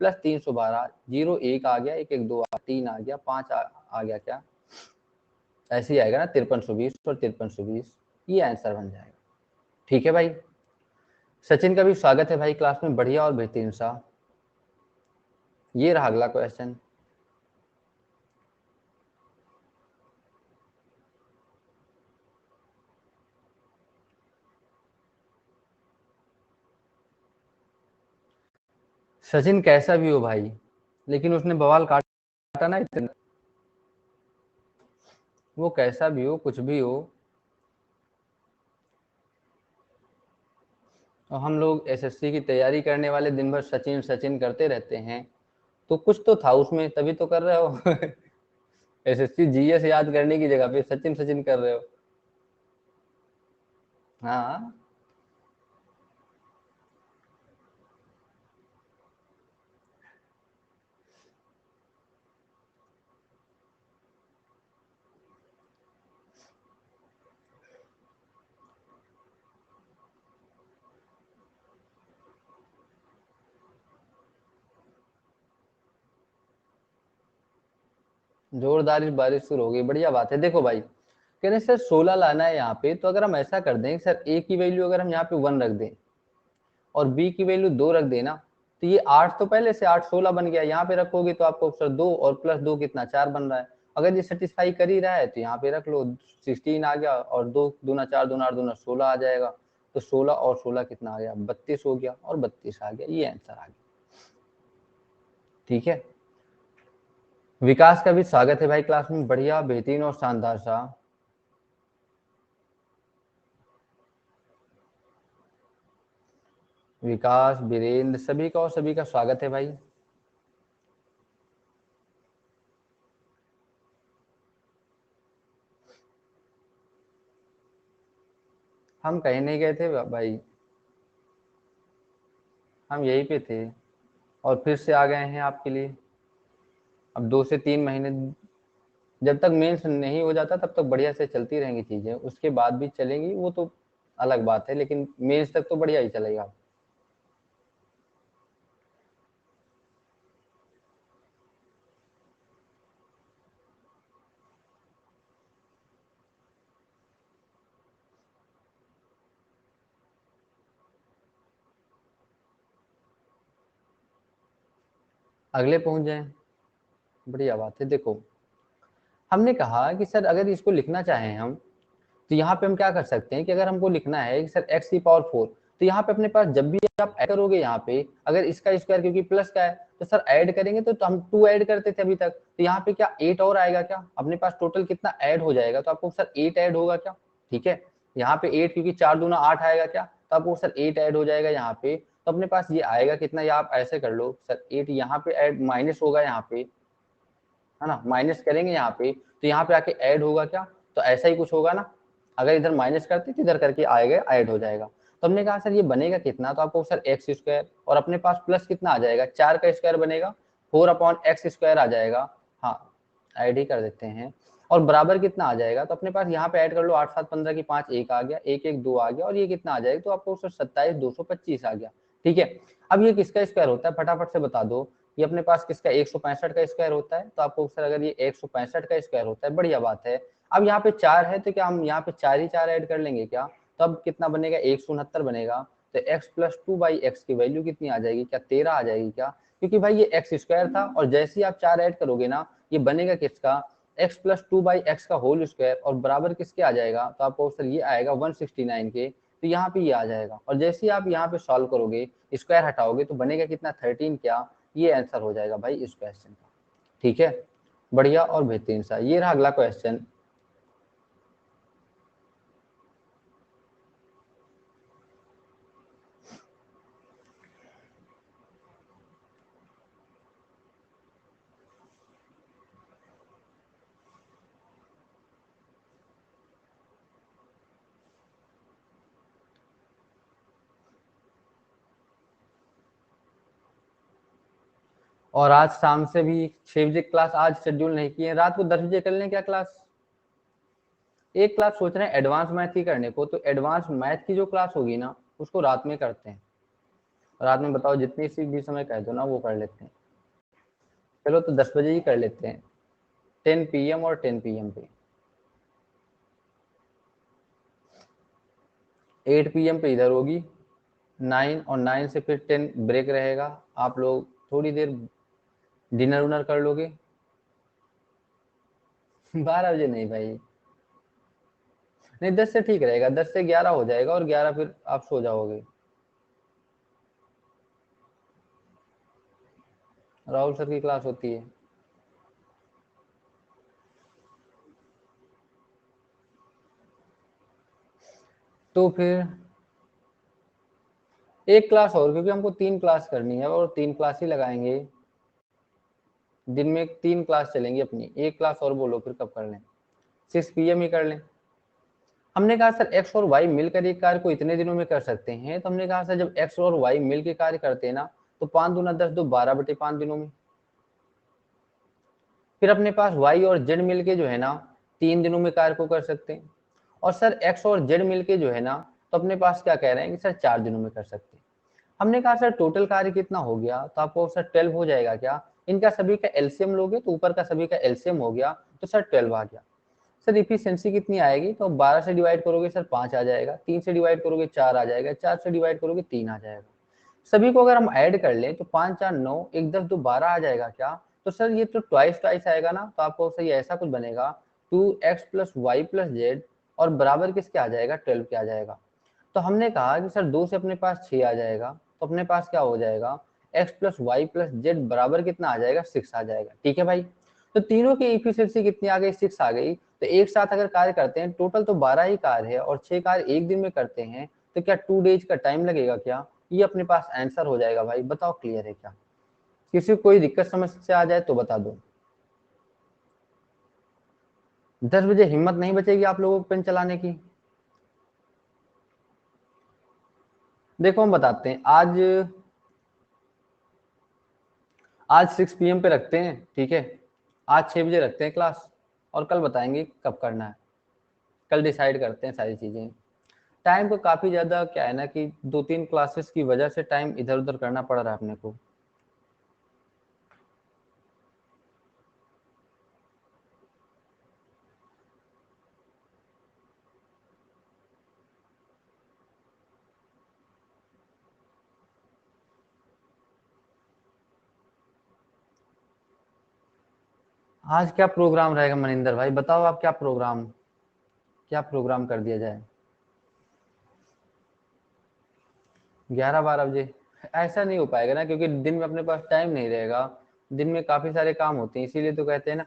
प्लस 312, 0 1 आ गया, 1 1 2 3 आ गया, 5 आ गया क्या, ऐसे ही आएगा ना 5320 और 5320, ये आंसर बन जाएगा। ठीक है भाई, सचिन का भी स्वागत है भाई क्लास में, बढ़िया और बेहतरीन सा। ये रहा अगला क्वेश्चन। सचिन कैसा भी हो भाई, लेकिन उसने बवाल काटा ना इतना, वो कैसा भी हो, कुछ भी हो, और हम लोग एसएससी की तैयारी करने वाले दिन भर सचिन सचिन करते रहते हैं, तो कुछ तो था उसमें, तभी तो कर रहे हो। एसएससी जीएस याद करने की जगह पे सचिन सचिन कर रहे हो। हाँ, जोरदार बारिश शुरू हो गई, बढ़िया बात है। देखो भाई, कह रहे सर 16 लाना है यहाँ पे, तो अगर हम ऐसा कर दें सर, ए की वैल्यू अगर हम यहाँ पे 1 रख दें और बी की वैल्यू 2 रख देना, तो ये 8 तो पहले से 8 16 बन गया, यहाँ पे रखोगे तो आपको सर 2 और प्लस 2 कितना 4 बन रहा है। अगर ये सेटिस्फाई कर ही रहा है तो यहाँ पे रख लो 16 आ गया, और 2 दूना 4 दूना 8 दूना 16 आ जाएगा, तो 16 और 16 कितना आ गया 32 हो गया, और 32 आ गया, ये आंसर आ गया। ठीक है, विकास का भी स्वागत है भाई क्लास में, बढ़िया बेहतरीन और शानदार सा। विकास, वीरेंद्र, सभी का और सभी का स्वागत है भाई। हम कहीं नहीं गए थे भाई, हम यहीं पे थे, और फिर से आ गए हैं आपके लिए। अब 2 से 3 महीने, जब तक मेंस नहीं हो जाता तब तक बढ़िया से चलती रहेंगी चीजें, उसके बाद भी चलेंगी वो तो अलग बात है, लेकिन मेंस तक तो बढ़िया ही चलेगा। अगले पहुंच जाए, बढ़िया बात है। देखो, हमने कहा कि सर अगर इसको लिखना चाहें हम, तो यहाँ पे हम क्या कर सकते हैं कि अगर हमको लिखना है कि सर x की पावर 4, तो यहाँ पे अपने पास जब भी आप ऐड करोगे, यहाँ पे अगर इसका स्क्वायर क्योंकि प्लस का है, तो सर ऐड करेंगे तो हम 2 ऐड करते थे अभी तक, तो यहाँ पे क्या 8 और आएगा क्या, अपने पास टोटल कितना ऐड हो जाएगा, तो आपको सर 8 ऐड होगा क्या। ठीक है, यहाँ पे 8 क्योंकि 4 दूना 8 आएगा क्या, तो आपको सर 8 ऐड हो जाएगा यहाँ पे, तो अपने पास ये आएगा कितना, या आप ऐसे कर लो सर 8 यहाँ पे ऐड माइनस होगा यहाँ पे, है ना, माइनस करेंगे यहाँ पे, तो यहाँ पे आके ऐड होगा क्या, तो ऐसा ही कुछ होगा ना, अगर इधर माइनस करते तो इधर करके आएगा ऐड हो जाएगा। तो हमने कहा सर ये बनेगा कितना, तो आपको सर एक्स स्क्वायर, और अपने पास प्लस कितना आ जाएगा, 4 का स्क्वायर बनेगा, 4/x² आ जाएगा। हाँ, ऐड ही कर देते हैं, और बराबर कितना आ जाएगा, तो अपने पास यहाँ पे ऐड कर लो 8 7 15 की 5 1 आ गया, 1 1 2 आ गया, और ये कितना आ जाएगा, तो आपको सर 27 225 आ गया। ठीक है, अब ये किसका स्क्वायर होता है फटाफट से बता दो, ये अपने पास किसका 165 का स्क्वायर होता है, तो आपको सर अगर ये 165 का स्क्वायर होता है, बढ़िया बात है। अब यहाँ पे 4 है, तो क्या हम यहाँ पे 4 ही 4 ऐड कर लेंगे क्या, तो अब कितना बनेगा 169 बनेगा, तो x प्लस 2/x की वैल्यू कितनी आ जाएगी, क्या 13 आ जाएगी क्या, क्योंकि भाई ये एक्स स्क्वायर था, और जैसे ही आप 4 ऐड करोगे ना, ये बनेगा किसका, x प्लस 2/x का होल स्क्वायर, और बराबर किसके आ जाएगा, तो आपको सर ये आएगा 169 के, तो यहाँ पे ये आ जाएगा, और जैसे ही आप यहाँ पे सॉल्व करोगे, स्क्वायर हटाओगे, तो बनेगा कितना 13 क्या, ये आंसर हो जाएगा भाई इस क्वेश्चन का। ठीक है, बढ़िया और बेहतरीन सा। ये रहा अगला क्वेश्चन। और आज शाम से भी 6 बजे क्लास आज शेड्यूल नहीं किए, रात को 10 बजे कर लें क्या क्लास, एक क्लास सोच रहे हैं एडवांस मैथ की करने को, तो एडवांस मैथ की जो क्लास होगी ना, उसको रात में करते हैं, रात में बताओ जितनी सी भी समय कह दो ना वो कर लेते हैं। चलो तो 10 बजे ही कर लेते हैं, 10 PM और 10 PM पे, 8 PM पे इधर होगी, 9 और 9 से फिर 10 ब्रेक रहेगा, आप लोग थोड़ी देर डिनर उनर कर लोगे। 12 बजे नहीं भाई, नहीं 10 से ठीक रहेगा, 10 से 11 हो जाएगा, और 11 फिर आप सो जाओगे। राहुल सर की क्लास होती है। तो फिर एक क्लास और, क्योंकि हमको 3 क्लास करनी है और 3 क्लास ही लगाएंगे, दिन में 3 क्लास चलेंगी अपनी। एक क्लास और बोलो फिर कब कर लें, 6 PM ही कर लें। हमने कहा सर एक्स और वाई मिलकर एक कार्य को इतने दिनों में कर सकते हैं, तो हमने कहा सर जब एक्स और वाई मिलकर कार्य करते हैं ना, तो 5 दूना 10, 2 12/5 दिनों में। फिर अपने पास वाई और जेड मिलके जो है ना 3 दिनों में कार्य को कर सकते हैं। और सर एक्स और जेड मिलके जो है ना, तो अपने पास क्या कह रहे हैं कि सर 4 दिनों में कर सकते हैं। हमने कहा सर टोटल कार्य कितना हो गया, तो आपको सर 12 हो जाएगा क्या, इनका सभी का एलसीएम लोगे तो ऊपर का सभी का एलसीएम हो गया, तो सर 12 आ गया। सर इफिशियंसी कितनी आएगी, तो 12 से डिवाइड करोगे सर 5 आ जाएगा, 3 से डिवाइड करोगे 4 आ जाएगा, 4 से डिवाइड करोगे 3 आ जाएगा। सभी को अगर हम ऐड कर लें तो 5 4 9 1 10 2 12 आ जाएगा क्या, तो सर ये तो ट्वाइस आएगा ना, तो आपको सही ऐसा कुछ बनेगा 2x + y + z और बराबर किसके आ जाएगा, 12 के आ जाएगा। तो हमने कहा कि सर 2 से अपने पास 6 आ जाएगा, तो अपने पास क्या हो जाएगा, x + y + z बराबर कितना आ जाएगा, 6 आ जाएगा। ठीक है भाई, तो तीनों की इफिशियंसी कितनी आ गई, 6 आ गई। तो एक साथ अगर कार्य करते हैं, टोटल तो 12 ही कार्य है और 6 कार्य एक दिन में करते हैं, तो क्या 2 डेज का टाइम लगेगा क्या, ये अपने पास आंसर हो जाएगा भाई। बताओ क्लियर है क्या, किसी को कोई दिक्कत समस्या आ जाए तो बता दो। 10 बजे हिम्मत नहीं बचेगी आप लोगों को पेन चलाने की। देखो हम बताते हैं, आज 6 PM पे रखते हैं, ठीक है, आज 6 बजे रखते हैं क्लास, और कल बताएंगे कब करना है, कल डिसाइड करते हैं सारी चीजें। टाइम को काफी ज्यादा क्या है ना कि 2-3 क्लासेस की वजह से टाइम इधर उधर करना पड़ रहा है अपने को। आज क्या प्रोग्राम रहेगा मनिंदर भाई, बताओ आप क्या प्रोग्राम कर दिया जाए। 11-12 बजे ऐसा नहीं हो पाएगा ना, क्योंकि दिन में अपने पास टाइम नहीं रहेगा, दिन में काफी सारे काम होते हैं, इसीलिए तो कहते हैं ना,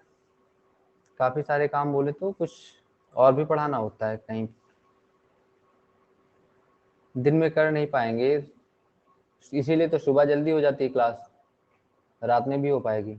काफी सारे काम बोले तो कुछ और भी पढ़ाना होता है कहीं, दिन में कर नहीं पाएंगे, इसीलिए तो सुबह जल्दी हो जाती है क्लास, रात में भी हो पाएगी।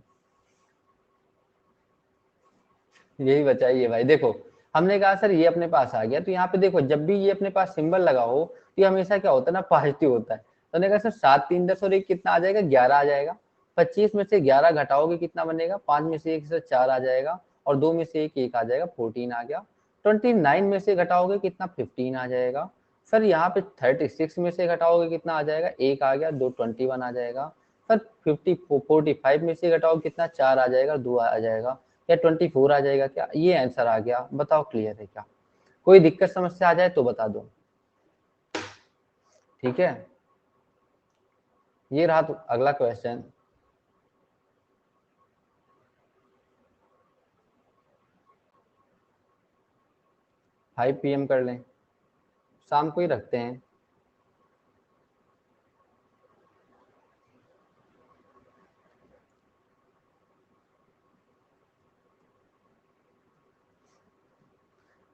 यही बचाइए भाई। देखो हमने कहा सर ये अपने पास आ गया, तो यहाँ पे देखो जब भी ये अपने पास सिंबल लगा हो तो ये हमेशा क्या होता है ना, पॉजिटिव होता है। तो हमने कहा सर 7 3 10 और 1 कितना आ जाएगा, 11 आ जाएगा। 25 में से 11 घटाओगे कितना बनेगा, 5 में से 1 से 4 आ जाएगा, और 2 में से 1 आ जाएगा, 14 आ गया। 29 में से घटाओगे कितना, 15 आ जाएगा। सर यहाँ पे 36 में से घटाओगे कितना आ जाएगा, 1 आ गया, 2 21 आ जाएगा। सर 45 में से घटाओगे कितना, 4 आ जाएगा, 2 आ जाएगा, या 24 आ जाएगा क्या, ये आंसर आ गया। बताओ क्लियर है क्या, कोई दिक्कत समस्या आ जाए तो बता दो। ठीक है, ये रहा तो अगला क्वेश्चन। 5 PM कर लें, शाम को ही रखते हैं।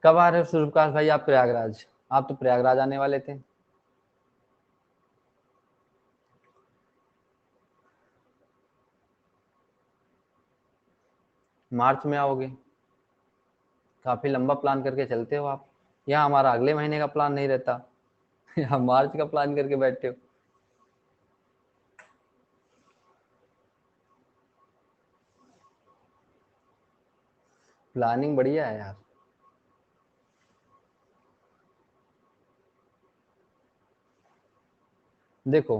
कब आ रहे हो सूर्यप्रकाश भाई आप प्रयागराज, आप तो प्रयागराज आने वाले थे। मार्च में आओगे, काफी लंबा प्लान करके चलते हो आप, यहाँ हमारा अगले महीने का प्लान नहीं रहता, यहाँ मार्च का प्लान करके बैठते हो। प्लानिंग बढ़िया है यार। देखो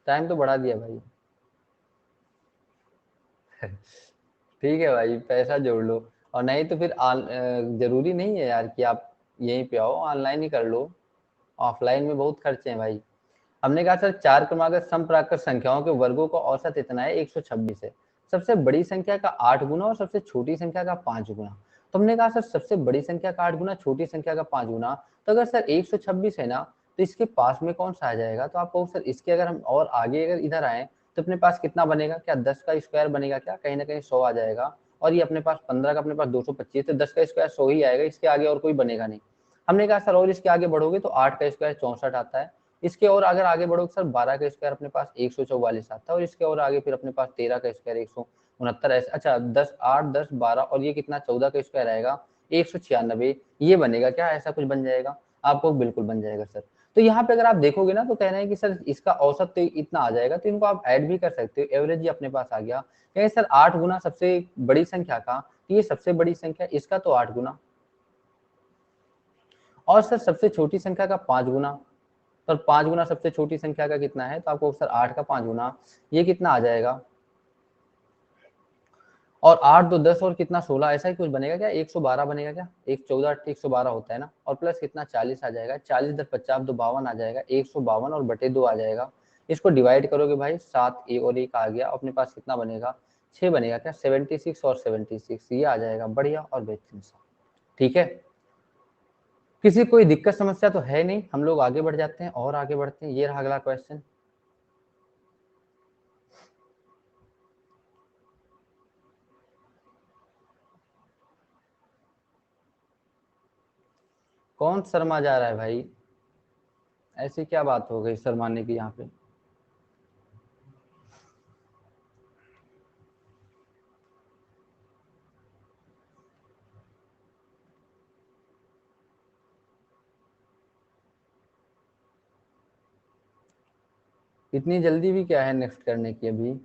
टाइम तो बढ़ा दिया भाई। ठीक है भाई, पैसा जोड़ लो, और नहीं तो फिर जरूरी नहीं है यार कि आप यहीं पे आओ, ऑनलाइन ही कर लो, ऑफलाइन में बहुत खर्चे हैं भाई। हमने कहा सर 4 क्रमागत समप्राकृत संख्याओं के वर्गों का औसत इतना है, 126 है। सबसे बड़ी संख्या का 8 गुना और सबसे छोटी संख्या का 5 गुना। तो हमने कहा सर सबसे बड़ी संख्या का 8 गुना, छोटी संख्या का 5 गुना, तो अगर सर 126 है ना, तो इसके पास में कौन सा आ जाएगा, तो आपको सर इसके अगर हम और आगे अगर इधर आए तो अपने पास कितना बनेगा, क्या 10 का स्क्वायर बनेगा, क्या कहीं ना कहीं 100 आ जाएगा, और ये अपने पास 15 का अपने पास 225, तो 10 का स्क्वायर 100 ही आएगा, इसके आगे और कोई बनेगा नहीं। हमने कहा सर और इसके आगे बढ़ोगे तो 8 का स्क्वायर 64 आता है, इसके और अगर आगे बढ़ोगे सर 12 का स्क्वायर अपने पास 144 आता है, और इसके और आगे फिर अपने पास 13 का स्क्वायर 169 ऐसे, अच्छा 10 8 10 12 और ये कितना 14 का स्क्वायर आएगा 196, ये बनेगा क्या, ऐसा कुछ बन जाएगा आपको, बिल्कुल बन जाएगा सर। तो यहाँ पे अगर आप देखोगे ना तो कह रहे हैं कि सर इसका औसत तो इतना आ जाएगा, तो इनको आप ऐड भी कर सकते हो, एवरेज ही अपने पास आ गया। कहें सर 8 गुना सबसे बड़ी संख्या का, तो ये सबसे बड़ी संख्या इसका तो 8 गुना, और सर सबसे छोटी संख्या का 5 गुना, तो 5 गुना सबसे छोटी संख्या का कितना है, तो आपको सर 8 का 5 गुना, ये कितना आ जाएगा, और 8 2 10 और कितना 16, ऐसा ही कुछ बनेगा क्या, 112 बनेगा क्या, 114 112 होता है ना, और प्लस कितना 40 आ जाएगा, 40 10 50 2 52 आ जाएगा, 152 और बटे 2 आ जाएगा। इसको डिवाइड करोगे भाई 7 और 1 आ गया, अपने पास कितना बनेगा 6 बनेगा क्या, 76 और 76 ये आ जाएगा, बढ़िया और बेहतरीन सा। ठीक है, किसी कोई दिक्कत समस्या तो है नहीं, हम लोग आगे बढ़ जाते हैं और आगे बढ़ते हैं। ये रहा अगला क्वेश्चन। कौन शर्मा जा रहा है भाई, ऐसी क्या बात हो गई शर्माने की यहाँ पे। इतनी जल्दी भी क्या है नेक्स्ट करने की अभी।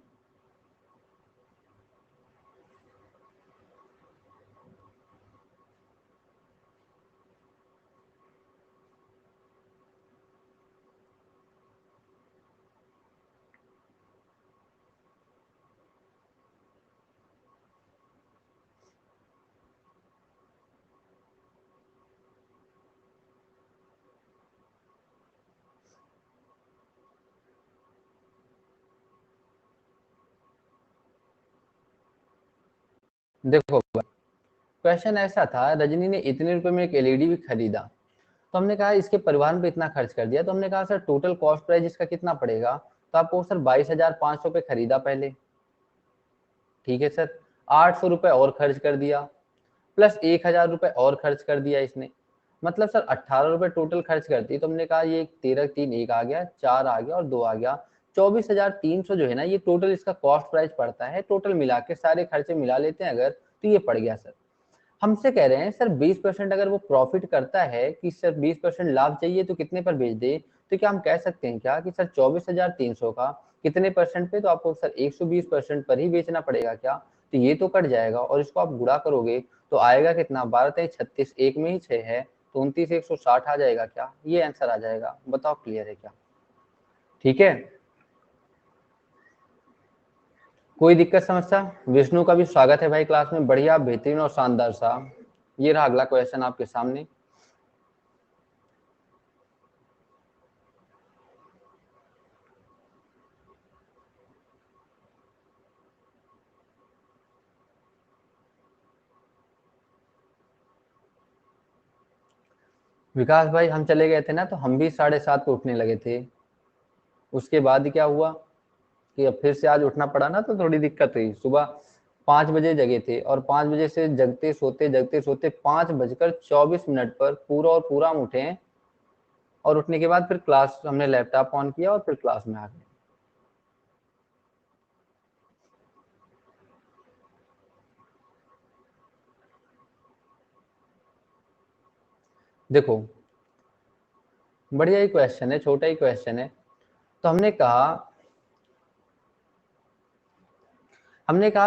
देखो क्वेश्चन ऐसा था, रजनी ने इतने रुपए में एक एलईडी भी खरीदा, तो हमने कहा इसके परिवहन पे इतना खर्च कर दिया, तो हमने कहा सर टोटल कॉस्ट प्राइस इसका कितना पड़ेगा, तो आपको सर 22,500 पे खरीदा पहले, ठीक है सर, 800 रुपए और खर्च कर दिया, प्लस 1,000 रुपए और खर्च कर दिया इसने, मतलब सर 18 रुपए टोटल खर्च करती, तो हमने कहा ये 13 3 1 आ गया, 4 आ गया और 2 आ गया, 24,300 जो है ना ये टोटल इसका कॉस्ट प्राइस पड़ता है, टोटल मिला के सारे खर्चे मिला लेते हैं अगर, तो ये पड़ गया सर। हमसे कह रहे हैं सर 20% अगर वो प्रॉफिट करता है कि सर 20% लाभ चाहिए तो कितने पर बेच दे, तो क्या हम कह सकते हैं क्या कि सर 24,300 का कितने परसेंट पे, तो आपको सर 120% पर ही बेचना पड़ेगा क्या, तो ये तो कट जाएगा, और इसको आप गुणा करोगे तो आएगा कितना, 12 3 36, एक में ही 6 है, तो 29 160 आ जाएगा क्या, ये आंसर आ जाएगा। बताओ क्लियर है क्या, ठीक है, कोई दिक्कत समस्या। विष्णु का भी स्वागत है भाई क्लास में, बढ़िया बेहतरीन और शानदार सा। ये रहा अगला क्वेश्चन आपके सामने। विकास भाई हम चले गए थे ना, तो हम भी 7:30 को उठने लगे थे, उसके बाद क्या हुआ कि अब फिर से आज उठना पड़ा ना, तो थोड़ी दिक्कत हुई। सुबह 5 बजे जगे थे, और 5 बजे से जगते सोते 5:24 पर पूरा और पूरा हम उठे हैं, और उठने के बाद फिर क्लास हमने लैपटॉप ऑन किया और फिर क्लास में आ गए। देखो बढ़िया ही क्वेश्चन है, छोटा ही क्वेश्चन है। तो हमने कहा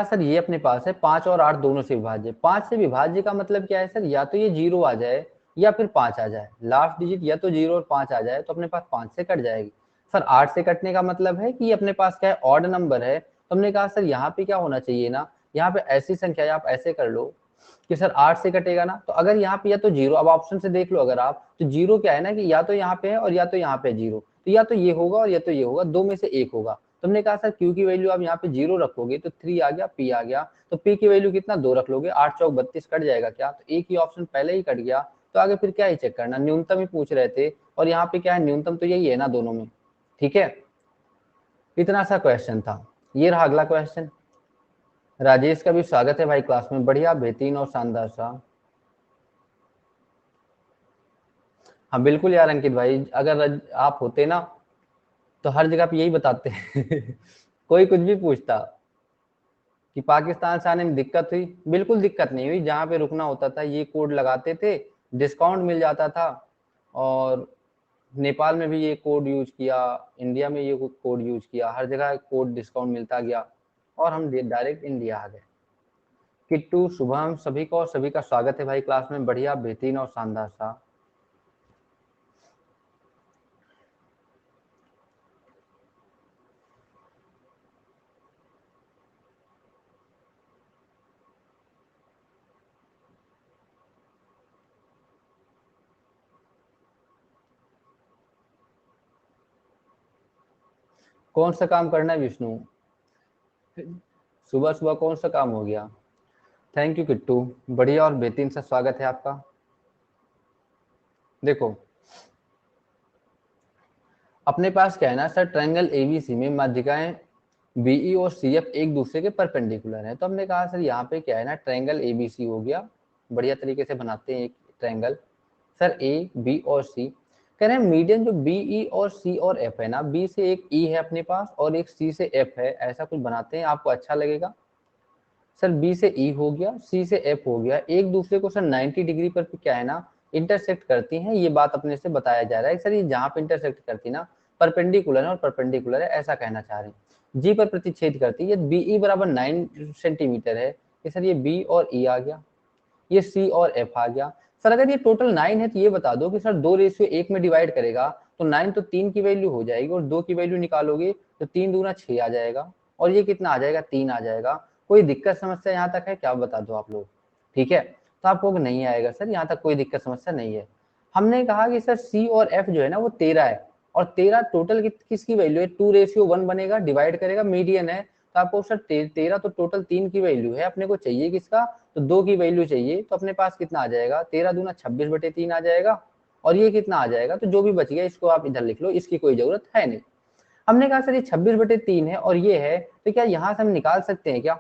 सर ये अपने पास है 5 और 8 दोनों से विभाज्य, 5 से विभाज्य का मतलब क्या है सर, या तो ये 0 आ जाए या फिर 5 आ जाए, लास्ट डिजिट या तो 0 और 5 आ जाए, तो अपने पास 5 से कट जाएगी। सर 8 से कटने का मतलब है कि ये अपने पास क्या है, ऑड नंबर है, तो हमने कहा सर यहाँ पे क्या होना चाहिए ना, यहाँ पे ऐसी संख्या है, आप ऐसे कर लो कि सर 8 से कटेगा ना, तो अगर यहाँ पे या तो 0, अब ऑप्शन से देख लो अगर आप, तो 0 क्या है ना कि या तो यहाँ पे है और या तो यहाँ पे 0, तो या तो ये होगा और या तो ये होगा, दो में से एक होगा। तो हमने कहा सर क्यू की वैल्यू आप यहाँ पे 0 रखोगे तो 3 आ गया, पी आ गया, तो पी की वैल्यू कितना 2 रख लोगे, 8 चौक 32 कट जाएगा क्या, तो एक ही ऑप्शन पहले ही कट गया, तो आगे फिर क्या ही चेक करना, न्यूनतम ही पूछ रहे थे, और यहाँ पे क्या है, न्यूनतम तो यही है ना दोनों में, ठीक है। इतना सा क्वेश्चन था। ये रहा अगला क्वेश्चन। राजेश का भी स्वागत है भाई क्लास में, बढ़िया बेहतरीन और शानदार सा। हाँ बिल्कुल यार अंकित भाई, अगर आप होते ना तो हर जगह पे यही बताते कोई कुछ भी पूछता कि पाकिस्तान से आने में दिक्कत हुई, बिल्कुल दिक्कत नहीं हुई, जहाँ पे रुकना होता था ये कोड लगाते थे, डिस्काउंट मिल जाता था। और नेपाल में भी ये कोड यूज किया, इंडिया में ये कोड यूज किया, हर जगह कोड डिस्काउंट मिलता गया, और हम डायरेक्ट इंडिया आ गए। किट्टू, शुभम, सभी को, सभी का स्वागत है भाई क्लास में, बढ़िया बेहतरीन और शानदार सा। कौन सा काम करना है विष्णु? सुबह सुबह कौन सा काम हो गया? थैंक यू किट्टू, बढ़िया और बेहतरीन सा स्वागत है आपका। देखो अपने पास क्या है ना सर, ट्रायंगल एबीसी में माध्यिकाएं बीई और सीएफ एक दूसरे के परपेंडिकुलर हैं, तो हमने कहा सर यहाँ पे क्या है ना, ट्रायंगल एबीसी हो गया, बढ़िया तरीके से बनाते हैं एक ट्रायंगल। सर ए बी और सी, कह रहे हैं मीडियन जो बीई और सी और एफ है ना, बी से एक ई है अपने पास और एक सी से एफ है, ऐसा कुछ बनाते हैं, आपको अच्छा लगेगा। सर बी से ई हो गया, सी से एफ हो गया, एक दूसरे को सर 90 डिग्री पर क्या है ना इंटरसेक्ट करती हैं, ये बात अपने से बताया जा रहा है। सर ये जहाँ पे इंटरसेक्ट करती ना परपेंडिकुलर है और परपेंडिकुलर है, ऐसा कहना चाह रहे हैं। जी पर प्रतिच्छेद करती है, बीई बराबर 9 सेंटीमीटर है, ये सर ये बी और ई आ गया, ये सी और एफ आ गया। सर अगर ये टोटल 9 है तो ये बता दो कि सर 2:1 में डिवाइड करेगा तो 9 तो 3 की वैल्यू हो जाएगी, और 2 की वैल्यू निकालोगे तो 3 दूना 6 आ जाएगा, और ये कितना आ जाएगा, 3 आ जाएगा। कोई दिक्कत समस्या यहाँ तक है क्या, बता दो आप लोग, ठीक है। तो आपको नहीं आएगा सर, यहाँ तक कोई दिक्कत समस्या नहीं है। हमने कहा कि सर सी और एफ जो है ना वो 13 है, और 13 टोटल किसकी वैल्यू है, 2:1 बनेगा, डिवाइड करेगा, मीडियन है, तो आपको सर 13 तो टोटल 3 की वैल्यू है, अपने को चाहिए किसका, तो 2 की वैल्यू चाहिए, तो अपने पास कितना आ जाएगा, 13 दूना 26/3 आ जाएगा, और ये कितना आ जाएगा, तो जो भी बच गया इसको आप इधर लिख लो, इसकी कोई जरूरत है नहीं। हमने कहा सर ये 26/3 है और ये है, तो क्या यहाँ से हम निकाल सकते हैं क्या?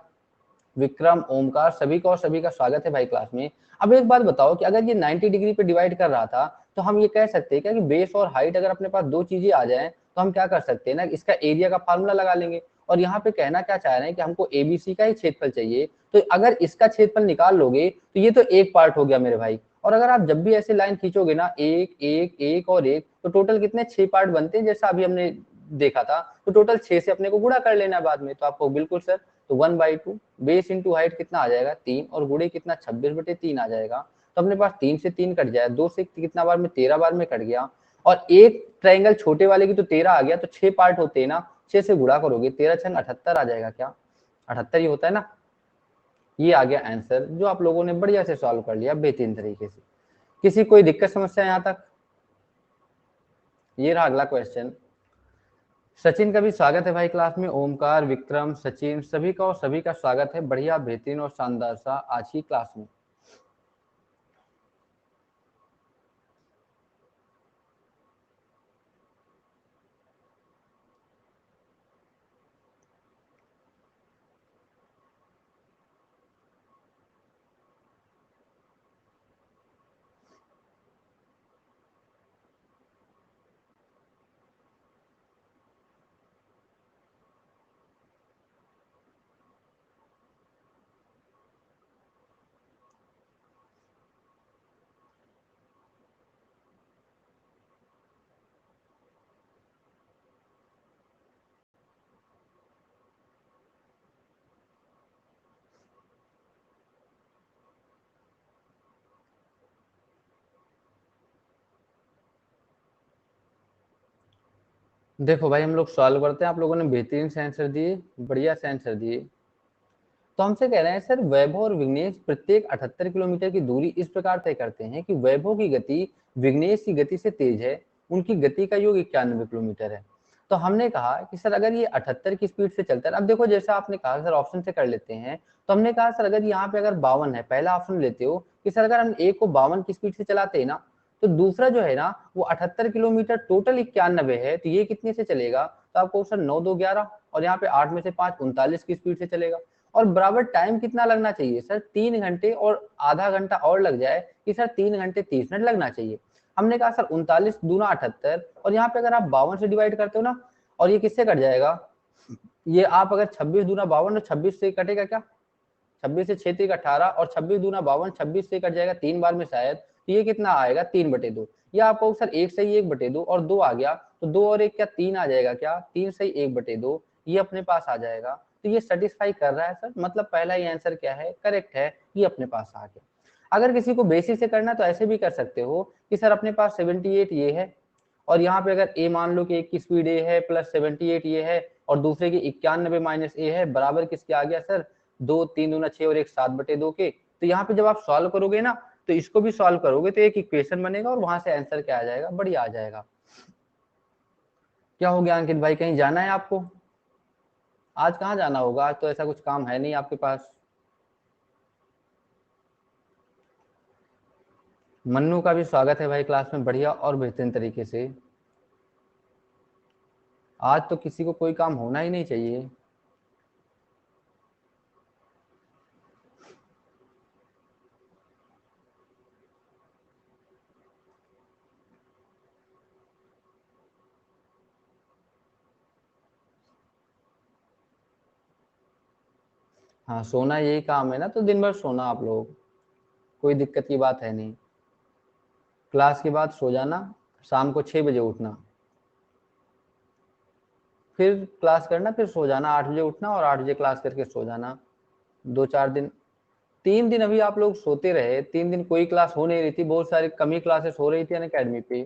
विक्रम, ओमकार, सभी को और सभी का स्वागत है भाई क्लास में। अब एक बात बताओ कि अगर ये 90 डिग्री पे डिवाइड कर रहा था, तो हम ये कह सकते हैं क्या कि बेस और हाइट अगर अपने पास दो चीजें आ जाएं, तो हम क्या कर सकते हैं ना, इसका एरिया का फार्मूला लगा लेंगे। और यहाँ पे कहना क्या चाह रहे हैं कि हमको एबीसी का ही क्षेत्रफल चाहिए, तो अगर इसका क्षेत्रफल निकाल लोगे तो ये तो एक पार्ट हो गया मेरे भाई, और अगर आप जब भी ऐसे लाइन खींचोगे ना, एक एक एक और एक, तो टोटल कितने 6 पार्ट बनते हैं, जैसा अभी हमने देखा था, तो टोटल 6 से अपने को गुणा कर लेना बाद में, तो आपको बिल्कुल सर, तो 1/2 बेस इंटू हाइट कितना आ जाएगा 3, और गुणे कितना 26/3 आ जाएगा, तो अपने पास 3 से 3 कट जाए, 2 से कितना बार में 13 बार में कट गया, और एक ट्रायंगल छोटे वाले की तो 13 आ गया, तो 6 पार्ट होते हैं ना, 6 से गुणा करोगे 13 छंग 78 आ जाएगा, क्या 78 ही होता है ना। ये आ गया आंसर, जो आप लोगों ने बढ़िया से सॉल्व कर लिया बेहतरीन तरीके से। किसी कोई दिक्कत समस्या यहाँ तक? ये रहा अगला क्वेश्चन। सचिन का भी स्वागत है भाई क्लास में, ओमकार, विक्रम, सचिन, सभी का और सभी का स्वागत है, बढ़िया बेहतरीन और शानदार सा आज की क्लास में। देखो भाई हम लोग सॉल्व करते हैं, आप लोगों ने बेहतरीन से आंसर दिए, बढ़िया से आंसर दिए। तो हमसे कह रहे हैं सर वैभव और विघ्नेश प्रत्येक 78 किलोमीटर की दूरी इस प्रकार तय करते हैं कि वैभव की गति विघ्नेश की गति से तेज है, उनकी गति का योग 91 किलोमीटर है। तो हमने कहा कि सर अगर ये 78 की स्पीड से चलता है, अब देखो जैसा आपने कहा सर ऑप्शन से कर लेते हैं, तो हमने कहा सर अगर यहाँ पे अगर 52 है, पहला ऑप्शन लेते हो कि सर अगर हम एक को 52 की स्पीड से चलाते हैं ना, तो दूसरा जो है ना वो 78 किलोमीटर, टोटल 91 है, तो ये कितने से चलेगा, तो आपको सर 9 2 11 और यहाँ पे 8 में से 5 39 की स्पीड से चलेगा। और बराबर टाइम कितना लगना चाहिए सर, 3 घंटे और आधा घंटा और लग जाए कि सर 3 घंटे 30 मिनट लगना चाहिए। हमने कहा सर 39 दूना 78, और यहाँ पे अगर आप 52 से डिवाइड करते हो ना, और ये किससे कट जाएगा, ये आप अगर 26 दूना 52, तो 26 से कटेगा क्या, 26 से 6 18, और 26 दूना 52, 26 से कट जाएगा 3 बार में शायद, तो ये कितना आएगा 3/2। या आपको सर 1 सही 1/2 और 2 आ गया, तो 2 और 1 क्या 3 आ जाएगा, क्या 3 सही 1/2, ये अपने पास आ जाएगा। तो ये सेटिस्फाई कर रहा है सर, मतलब पहला ही आंसर क्या है, करेक्ट है, ये अपने पास आ गया। अगर किसी को बेसिक से करना तो ऐसे भी कर सकते हो कि सर अपने पास 78 ये है, और यहाँ पे अगर ए मान लो कि एक की स्पीड ए है प्लस 78 ये है, और दूसरे की 91 माइनस ए है, बराबर किसके आ गया सर, 2 3 दूना 6 और 1 7/2 के। तो यहाँ पे जब आप सॉल्व करोगे ना, तो इसको भी सॉल्व करोगे तो एक इक्वेशन बनेगा और वहां से आंसर क्या आ जाएगा, बढ़िया आ जाएगा। क्या हो गया अंकित भाई, कहीं जाना है आपको, आज कहाँ जाना होगा, आज तो ऐसा कुछ काम है नहीं आपके पास। मन्नू का भी स्वागत है भाई क्लास में, बढ़िया और बेहतरीन तरीके से। आज तो किसी को कोई काम होना ही नहीं चाहिए। हाँ सोना यही काम है ना, तो दिन भर सोना आप लोग, कोई दिक्कत की बात है नहीं। क्लास के बाद सो जाना, शाम को 6 बजे उठना, फिर क्लास करना, फिर सो जाना, 8 बजे उठना और 8 बजे क्लास करके सो जाना। 2 4 दिन, 3 दिन अभी आप लोग सोते रहे, 3 दिन कोई क्लास हो नहीं रही थी, बहुत सारी कमी क्लासेस हो रही थी अनअकैडमी पे।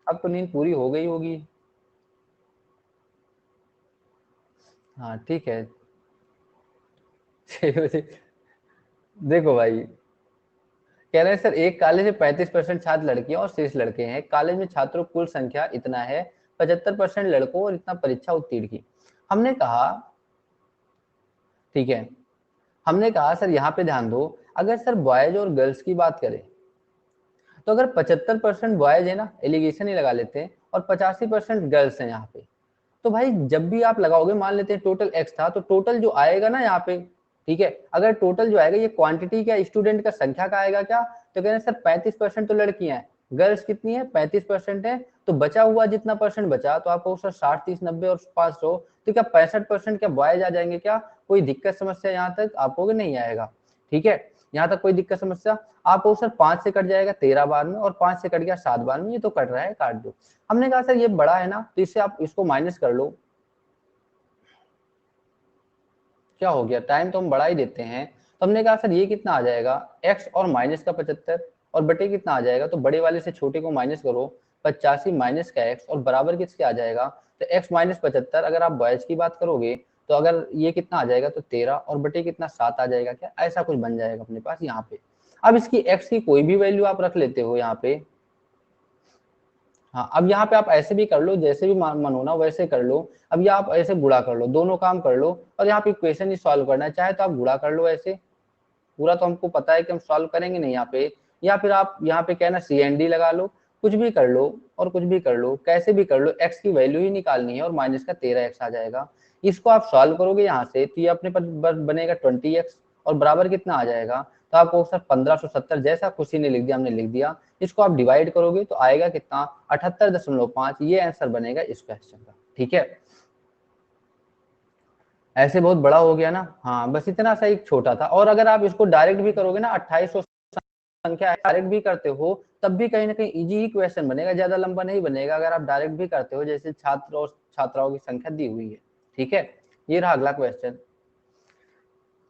अब तो नींद पूरी हो गई होगी। हाँ ठीक है। 6 बजे, देखो भाई कह रहे हैं सर एक कॉलेज में 35% छात्र लड़कियां और शेष लड़के हैं, कॉलेज में छात्रों की कुल संख्या इतना है, 75% लड़कों और इतना परीक्षा उत्तीर्ण की। हमने कहा ठीक है, हमने कहा सर यहाँ पे ध्यान दो, अगर सर बॉयज और गर्ल्स की बात करें, तो अगर 75% बॉयज है ना, एलिगेशन ही लगा लेते हैं, और 85% गर्ल्स हैं यहाँ पे, तो भाई जब भी आप लगाओगे, मान लेते हैं टोटल एक्स था, तो टोटल जो आएगा ना यहाँ पे, ठीक है, अगर टोटल जो आएगा ये क्वांटिटी क्या, स्टूडेंट का संख्या का आएगा क्या, तो कह रहे हैं सर 35% तो लड़कियां हैं, गर्ल्स कितनी है 35% है, तो बचा हुआ जितना परसेंट बचा, तो आपको सर 60 30 90 और 500, तो क्या 65% क्या बॉयज आ जाएंगे क्या, कोई दिक्कत समस्या यहाँ तक आपको नहीं आएगा, ठीक है, यहाँ तक कोई दिक्कत समस्या। आपको सर 5 से कट जाएगा 13 बार में, और 5 से कट गया 7 बार में, ये तो कट रहा है, काट दो। हमने कहा सर ये बड़ा है ना, तो इससे आप इसको माइनस कर लो, क्या हो गया, टाइम तो हम बढ़ा ही देते हैं। तो हमने कहा सर ये कितना आ जाएगा, x और माइनस का 75, और बटे कितना आ जाएगा, तो बड़े वाले से छोटे को माइनस करो, 85 माइनस का x और बराबर किसके आ जाएगा, तो x माइनस 75, अगर आप बॉयज की बात करोगे तो अगर ये कितना आ जाएगा, तो 13 और बटे कितना 7 आ जाएगा, क्या ऐसा कुछ बन जाएगा अपने पास यहाँ पे। अब इसकी x की कोई भी वैल्यू आप रख लेते हो यहाँ पे। हाँ अब यहाँ पे आप ऐसे भी कर लो, जैसे भी मन होना वैसे कर लो। अब ये आप ऐसे गुणा कर लो, दोनों काम कर लो, और यहाँ पे इक्वेशन ही सॉल्व करना है, चाहे तो आप गुणा कर लो ऐसे, पूरा तो हमको पता है कि हम सॉल्व करेंगे नहीं यहाँ पे, या फिर आप यहाँ पे क्या ना CND लगा लो, कुछ भी कर लो, और कुछ भी कर लो, कैसे भी कर लो, x की वैल्यू ही निकालनी है, और माइनस का 13x आ जाएगा। इसको आप सॉल्व करोगे यहाँ से, तो ये अपने पर बनेगा 20x, और बराबर कितना आ जाएगा, तो आपको सर 1570, जैसा खुशी ने लिख दिया हमने लिख दिया। इसको आप डिवाइड करोगे तो आएगा कितना, 78.5, ये आंसर बनेगा इस क्वेश्चन का, ठीक है। ऐसे बहुत बड़ा हो गया ना, हाँ बस इतना सा एक छोटा था, और अगर आप इसको डायरेक्ट भी करोगे ना, 2800 संख्या डायरेक्ट भी करते हो, तब भी कहीं ना कहीं इजी ही क्वेश्चन बनेगा, ज्यादा लंबा नहीं बनेगा, अगर आप डायरेक्ट भी करते हो, जैसे छात्र और छात्राओं की संख्या दी हुई है, ठीक है। ये रहा अगला क्वेश्चन।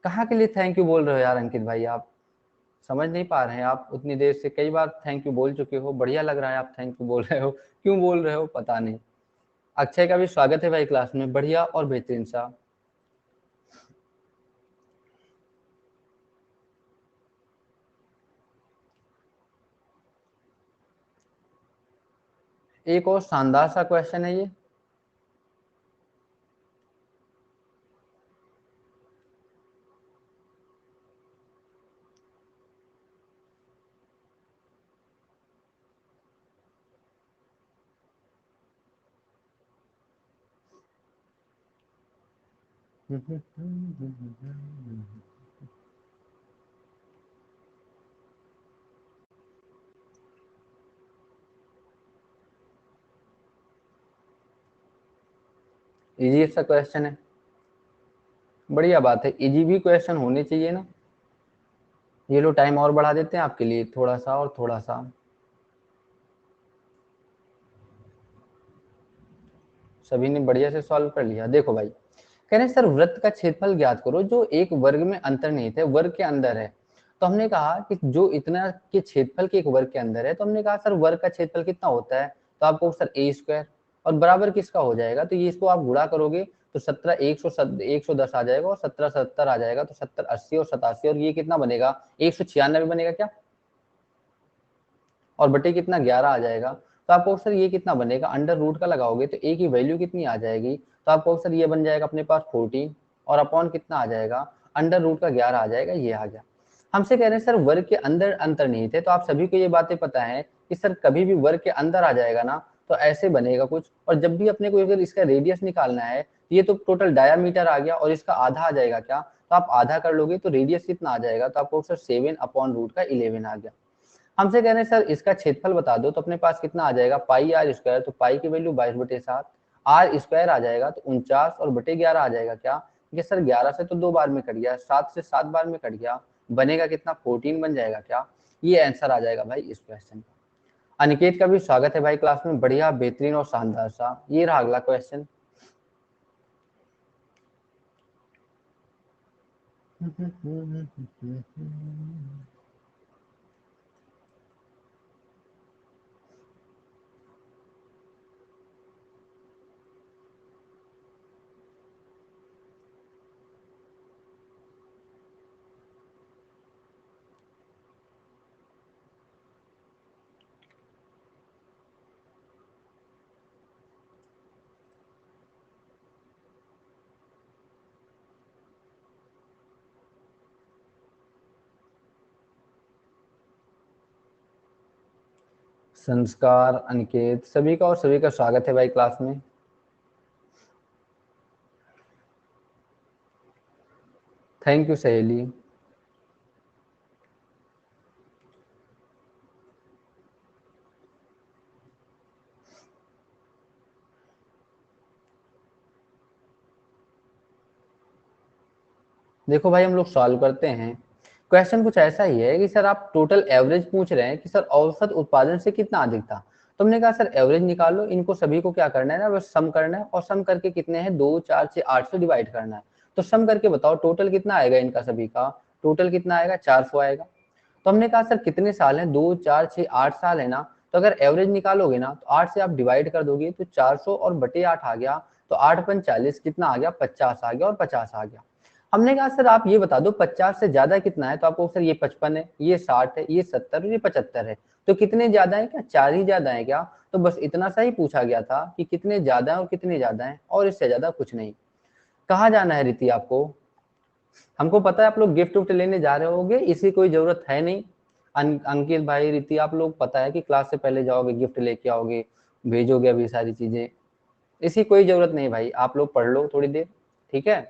कहाँ के लिए थैंक यू बोल रहे हो यार अंकित भाई, आप समझ नहीं पा रहे हैं, आप उतनी देर से कई बार थैंक यू बोल चुके हो, बढ़िया लग रहा है आप थैंक यू बोल रहे हो, क्यों बोल रहे हो पता नहीं। अक्षय का भी स्वागत है भाई क्लास में, बढ़िया और बेहतरीन सा। एक और शानदार सा क्वेश्चन है ये। इजी सा क्वेश्चन है, बढ़िया बात है, इजी भी क्वेश्चन होने चाहिए ना। ये लो टाइम और बढ़ा देते हैं आपके लिए, थोड़ा सा और थोड़ा सा। सभी ने बढ़िया से सॉल्व कर लिया। देखो भाई, कह रहे हैं सर वृत्त का क्षेत्रफल ज्ञात करो जो एक वर्ग में अंतर्निहित है, वर्ग के अंदर है। तो हमने कहा कि जो इतना के क्षेत्रफल के एक वर्ग के अंदर है, तो हमने कहा सर वर्ग का क्षेत्रफल कितना होता है, तो आपको सर ए स्क्वायर, और बराबर किसका हो जाएगा, तो ये इसको आप गुणा करोगे तो 17 110 आ जाएगा, और 17 70 आ जाएगा, तो 70 80 और 87, और ये कितना बनेगा 196 बनेगा क्या, और बटे कितना 11 आ जाएगा। तो आपको सर ये कितना बनेगा, अंडर रूट का लगाओगे तो ए की वैल्यू कितनी आ जाएगी, तो आपको सर ये बन जाएगा अपने पास 14, और अपॉन कितना आ जाएगा, अंडर रूट का 11 आ जाएगा, ये आ गया। हमसे कह रहे हैं सर वर्ग के अंदर अंतर्निहित है, तो आप सभी को ये बातें पता है कि सर कभी भी वर्ग के अंदर आ जाएगा ना तो ऐसे बनेगा कुछ, और जब भी अपने को अगर इसका रेडियस निकालना है, ये तो टोटल डायामीटर आ गया और इसका आधा आ जाएगा क्या, तो आप आधा कर लोगे तो रेडियस कितना आ जाएगा, तो आपको सर 7 अपॉन रूट का 11 आ गया। हमसे कह रहे हैं सर इसका क्षेत्रफल बता दो, तो अपने पास कितना आ जाएगा पाई आर स्क्वायर, तो पाई की वैल्यू 22/7, आर स्क्वायर आ जाएगा तो 49 और बटे 11 आ जाएगा क्या, ये सर 11 से तो 2 बार में कट गया, 7 से 7 बार में कट गया, बनेगा कितना 14 बन जाएगा क्या, ये आंसर आ जाएगा भाई इस क्वेश्चन का। अनिकेत का भी स्वागत है भाई क्लास में, बढ़िया बेहतरीन और शानदार सा। ये रहा अगला क्वेश्चन। संस्कार, अनिकेत, सभी का और सभी का स्वागत है भाई क्लास में। थैंक यू सहेली। देखो भाई हम लोग सॉल्व करते हैं। क्वेश्चन कुछ ऐसा ही है कि सर आप टोटल एवरेज पूछ रहे हैं कि सर औसत उत्पादन से कितना अधिक था, तो हमने कहा सर एवरेज निकालो, इनको सभी को क्या करना है ना, बस सम करना है, और सम करके कितने हैं 2 4 6 8 से डिवाइड करना है। तो सम करके बताओ टोटल कितना आएगा इनका सभी का, टोटल कितना आएगा 400 आएगा। तो हमने कहा सर कितने साल हैं, 2 4 6 8 साल है ना, तो अगर एवरेज निकालोगे ना तो 8 से आप डिवाइड कर दोगे तो 400 और बटे 8 आ गया, तो 8 × 40 कितना आ गया 50 आ गया, और 50 आ गया। हमने कहा सर आप ये बता दो 50 से ज्यादा कितना है, तो आपको सर ये 55 है, ये 60 है, ये 70 और ये 75 है, तो कितने ज्यादा है क्या, 4 ही ज्यादा है क्या, तो बस इतना सा ही पूछा गया था कि कितने ज्यादा है और कितने ज्यादा है, और इससे ज्यादा कुछ नहीं। कहाँ जाना है रीति आपको, हमको पता है आप लोग गिफ्ट उफ्ट लेने जा रहे होगे, इसकी कोई जरूरत है नहीं। अंकित भाई, रीति, आप लोग पता है कि क्लास से पहले जाओगे गिफ्ट लेके आओगे, भेजोगे अभी सारी चीजें, इसकी कोई जरूरत नहीं भाई, आप लोग पढ़ लो थोड़ी देर, ठीक है।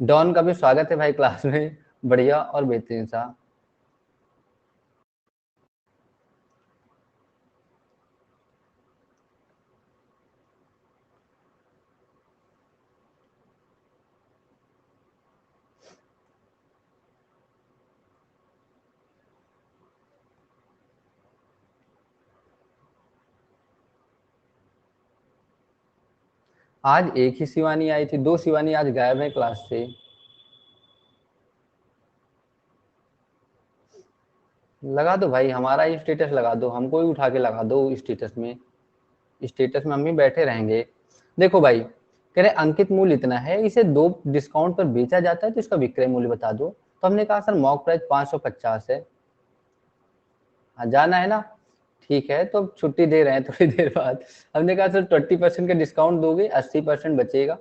डॉन का भी स्वागत है भाई क्लास में, बढ़िया और बेहतरीन सा। आज एक ही शिवानी आई थी, 2 शिवानी आज गायब है क्लास से। लगा दो भाई, हमारा ही स्टेटस लगा दो, हमको ही उठा के लगा दो स्टेटस में, स्टेटस में हम भी बैठे रहेंगे। देखो भाई कह रहे अंकित मूल्य इतना है, इसे 2 डिस्काउंट पर बेचा जाता है तो इसका विक्रय मूल्य बता दो। तो हमने कहा सर मॉक प्राइस 550 है। हाँ जाना है ना, ठीक है, तो छुट्टी दे रहे हैं थोड़ी देर बाद। हमने कहा सर 20% का डिस्काउंट दोगे 80% बचेगा,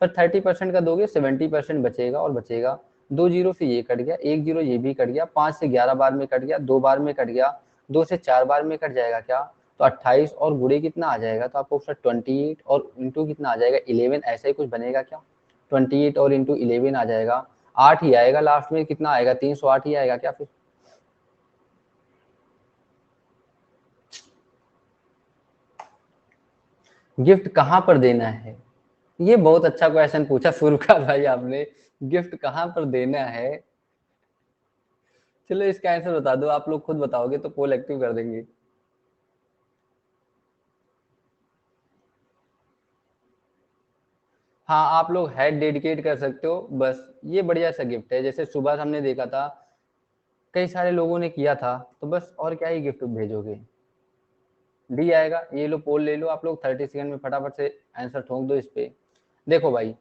पर 30% का दोगे 70% बचेगा और बचेगा। 2 जीरो से ये कट गया, 1 जीरो ये भी कट गया, 5 से 11 बार में कट गया, 2 बार में कट गया, 2 से 4 बार में कट जाएगा क्या, तो 28 और गुणे कितना आ जाएगा, तो आपको सर 28 और इंटू कितना आ जाएगा 11, ऐसा ही कुछ बनेगा क्या, 28 और इंटू 11 आ जाएगा, 8 ही आएगा लास्ट में, कितना आएगा 308 ही आएगा क्या फिर। गिफ्ट कहाँ पर देना है, ये बहुत अच्छा क्वेश्चन पूछा सुरखा भाई आपने, गिफ्ट कहाँ पर देना है। चलो इसका आंसर बता दो, आप लोग खुद बताओगे तो पोल एक्टिव कर देंगे। हाँ, आप लोग हेड डेडिकेट कर सकते हो, बस ये बढ़िया सा गिफ्ट है। जैसे सुबह हमने देखा था कई सारे लोगों ने किया था, तो बस और क्या ही गिफ्ट भेजोगे। डी आएगा, ये लो पोल ले लो आप लोग, 30 सेकंड में फटाफट से आंसर ठोक दो इस पे। देखो भाई,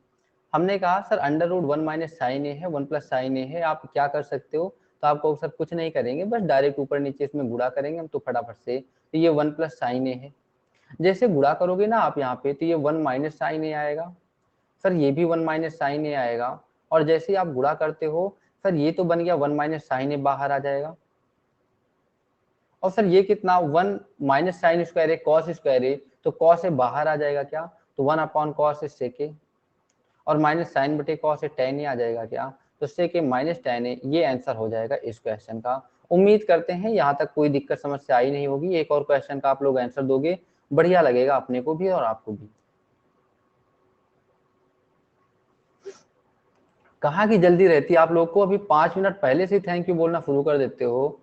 हमने कहा sir under root 1 minus sine A है, 1 प्लस साइन ए है, आप क्या कर सकते हो, तो आपको सर कुछ नहीं करेंगे, बस डायरेक्ट ऊपर नीचे इसमें गुणा करेंगे हम तो फटाफट से, तो ये 1 प्लस साइन ए है। जैसे गुणा करोगे ना आप यहाँ पे, तो ये 1 माइनस साइन ए आएगा, सर ये भी 1 माइनस साइन ए आएगा, और जैसे ही आप गुणा करते हो सर ये तो बन गया 1 माइनस साइन ए बाहर आ जाएगा, और सर ये कितना 1 माइनस साइन स्क्वायर है कॉस स्क्वायर है, तो कॉस से बाहर आ जाएगा क्या, तो 1 अपॉन कॉस है सेक, और माइनस साइन बटे कॉस से टेन ही आ जाएगा क्या, तो सेक माइनस टेन है, ये आंसर हो जाएगा इस क्वेश्चन का। उम्मीद करते हैं यहाँ तक कोई दिक्कत समस्या आई नहीं होगी, एक और क्वेश्चन का आप लोग आंसर दोगे, बढ़िया लगेगा अपने को भी और आपको भी। कहाँ की जल्दी रहती है आप लोग को, अभी 5 मिनट पहले से थैंक यू बोलना शुरू कर देते हो,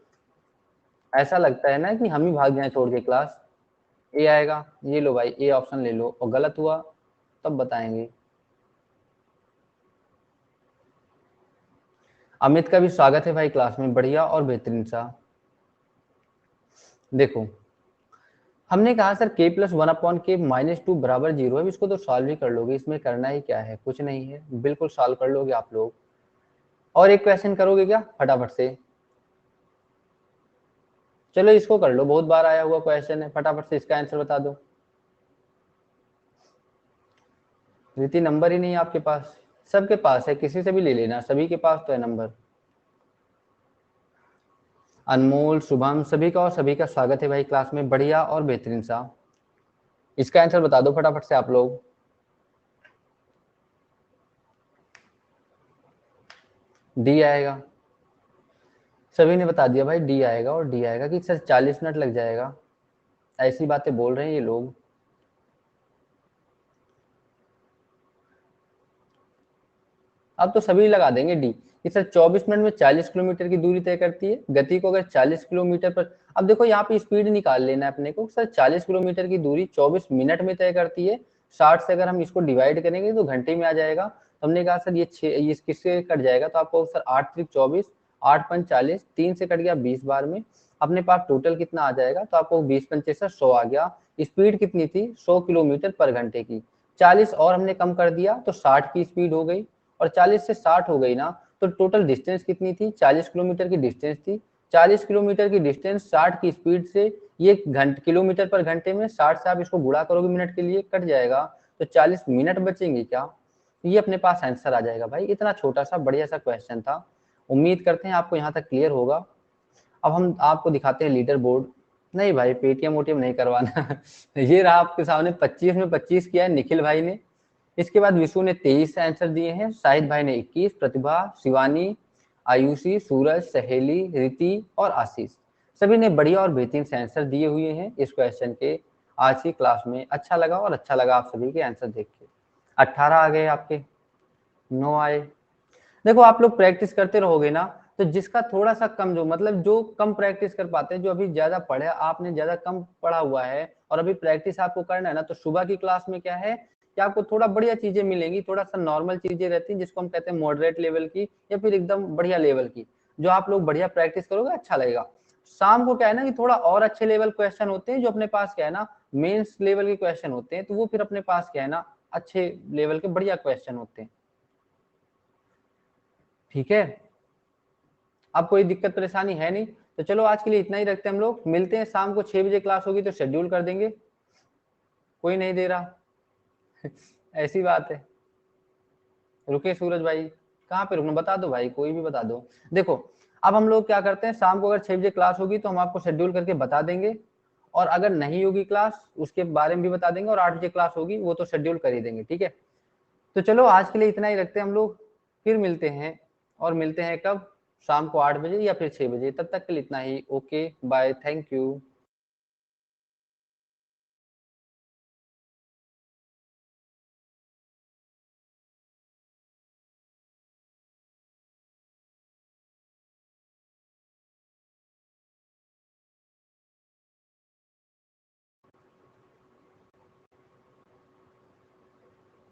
ऐसा लगता है ना कि हम ही भाग जाए छोड़ के क्लास। ए आएगा, ये लो भाई ए ऑप्शन ले लो, और गलत हुआ तब बताएंगे। अमित का भी स्वागत है भाई क्लास में, बढ़िया और बेहतरीन सा। देखो हमने कहा सर k प्लस 1 अपॉन के माइनस 2 बराबर 0 है, इसको तो सॉल्व ही कर लोगे, इसमें करना ही क्या है, कुछ नहीं है, बिल्कुल सॉल्व कर लोगे आप लोग। और एक क्वेश्चन करोगे क्या फटाफट से, चलो इसको कर लो, बहुत बार आया हुआ क्वेश्चन है, फटाफट से इसका आंसर बता दो। रीति नंबर ही नहीं है आपके पास, सबके पास है, किसी से भी ले लेना, सभी के पास तो है नंबर। अनमोल शुभम सभी का और सभी का स्वागत है भाई क्लास में, बढ़िया और बेहतरीन सा। इसका आंसर बता दो फटाफट से आप लोग। डी आएगा, सभी ने बता दिया भाई डी आएगा, और डी आएगा कि सर 40 मिनट लग जाएगा, ऐसी बातें बोल रहे हैं ये लोग। अब तो सभी लगा देंगे डी कि सर 24 मिनट में 40 किलोमीटर की दूरी तय करती है, गति को अगर 40 किलोमीटर पर, अब देखो यहाँ पे स्पीड निकाल लेना है अपने को, सर 40 किलोमीटर की दूरी 24 मिनट में तय करती है, 60 से अगर हम इसको डिवाइड करेंगे तो घंटे में आ जाएगा, तो हमने कहा सर ये किससे कट जाएगा, तो आपको सर 8 त्रिक 24, 8 पंच 40, 3 से कट गया 20 बार में, अपने पास टोटल कितना आ जाएगा, तो आपको 20 पंचे सर 100 आ गया। स्पीड कितनी थी 100 किलोमीटर पर घंटे की, 40 और हमने कम कर दिया तो 60 की स्पीड हो गई, और 40 से 60 हो गई ना, तो टोटल डिस्टेंस कितनी थी 40 किलोमीटर की डिस्टेंस थी, 40 किलोमीटर की डिस्टेंस 60 की स्पीड से, ये किलोमीटर पर घंटे में 60 से आप इसको गुणा करोगे मिनट के लिए कट जाएगा, तो 40 मिनट बचेंगे क्या, ये अपने पास आंसर आ जाएगा भाई। इतना छोटा सा बढ़िया सा क्वेश्चन था, उम्मीद करते हैं आपको यहाँ तक क्लियर होगा। अब हम आपको दिखाते हैं लीडर बोर्ड, नहीं भाई पेटीएम ओटीएम नहीं करवाना ये रहा आपके सामने, 25 में 25 किया है निखिल भाई ने, इसके बाद विशु ने 23 आंसर दिए हैं, शाहिद भाई ने 21, प्रतिभा, शिवानी, आयुषी, सूरज, सहेली, रीति और आशीष, सभी ने बढ़िया और बेहतरीन से आंसर दिए हुए हैं इस क्वेश्चन के आज की क्लास में। अच्छा लगा, और अच्छा लगा आप सभी के आंसर देख के। 18 आ गए आपके, 9 आए। देखो आप लोग प्रैक्टिस करते रहोगे ना, तो जिसका थोड़ा सा कम, जो मतलब जो कम प्रैक्टिस कर पाते हैं, जो अभी ज्यादा पढ़े, आपने ज्यादा कम पढ़ा हुआ है और अभी प्रैक्टिस आपको करना है ना, तो सुबह की क्लास में क्या है कि आपको थोड़ा बढ़िया चीजें मिलेंगी, थोड़ा सा नॉर्मल चीजें रहती हैं जिसको हम कहते हैं मॉडरेट लेवल की या फिर एकदम बढ़िया लेवल की, जो आप लोग बढ़िया प्रैक्टिस करोगे अच्छा लगेगा। शाम को क्या है ना कि थोड़ा और अच्छे लेवल क्वेश्चन होते हैं, जो अपने पास क्या है ना मेंस लेवल के क्वेश्चन होते हैं, तो वो फिर अपने पास क्या है ना अच्छे लेवल के बढ़िया क्वेश्चन होते हैं। ठीक है, अब कोई दिक्कत परेशानी है नहीं, तो चलो आज के लिए इतना ही रखते हैं हम लोग, मिलते हैं शाम को 6 बजे क्लास होगी तो शेड्यूल कर देंगे। कोई नहीं दे रहा ऐसी बात है। रुके सूरज भाई, कहाँ पे रुकना, बता दो भाई, कोई भी बता दो। देखो अब हम लोग क्या करते हैं, शाम को अगर 6 बजे क्लास होगी तो हम आपको शेड्यूल करके बता देंगे, और अगर नहीं होगी क्लास उसके बारे में भी बता देंगे, और 8 बजे क्लास होगी वो तो शेड्यूल कर ही देंगे, ठीक है। तो चलो आज के लिए इतना ही रखते हैं हम लोग, फिर मिलते हैं, और मिलते हैं कब, शाम को 8 बजे या फिर 6 बजे। तब तक के लिए इतना ही, ओके बाय, थैंक यू।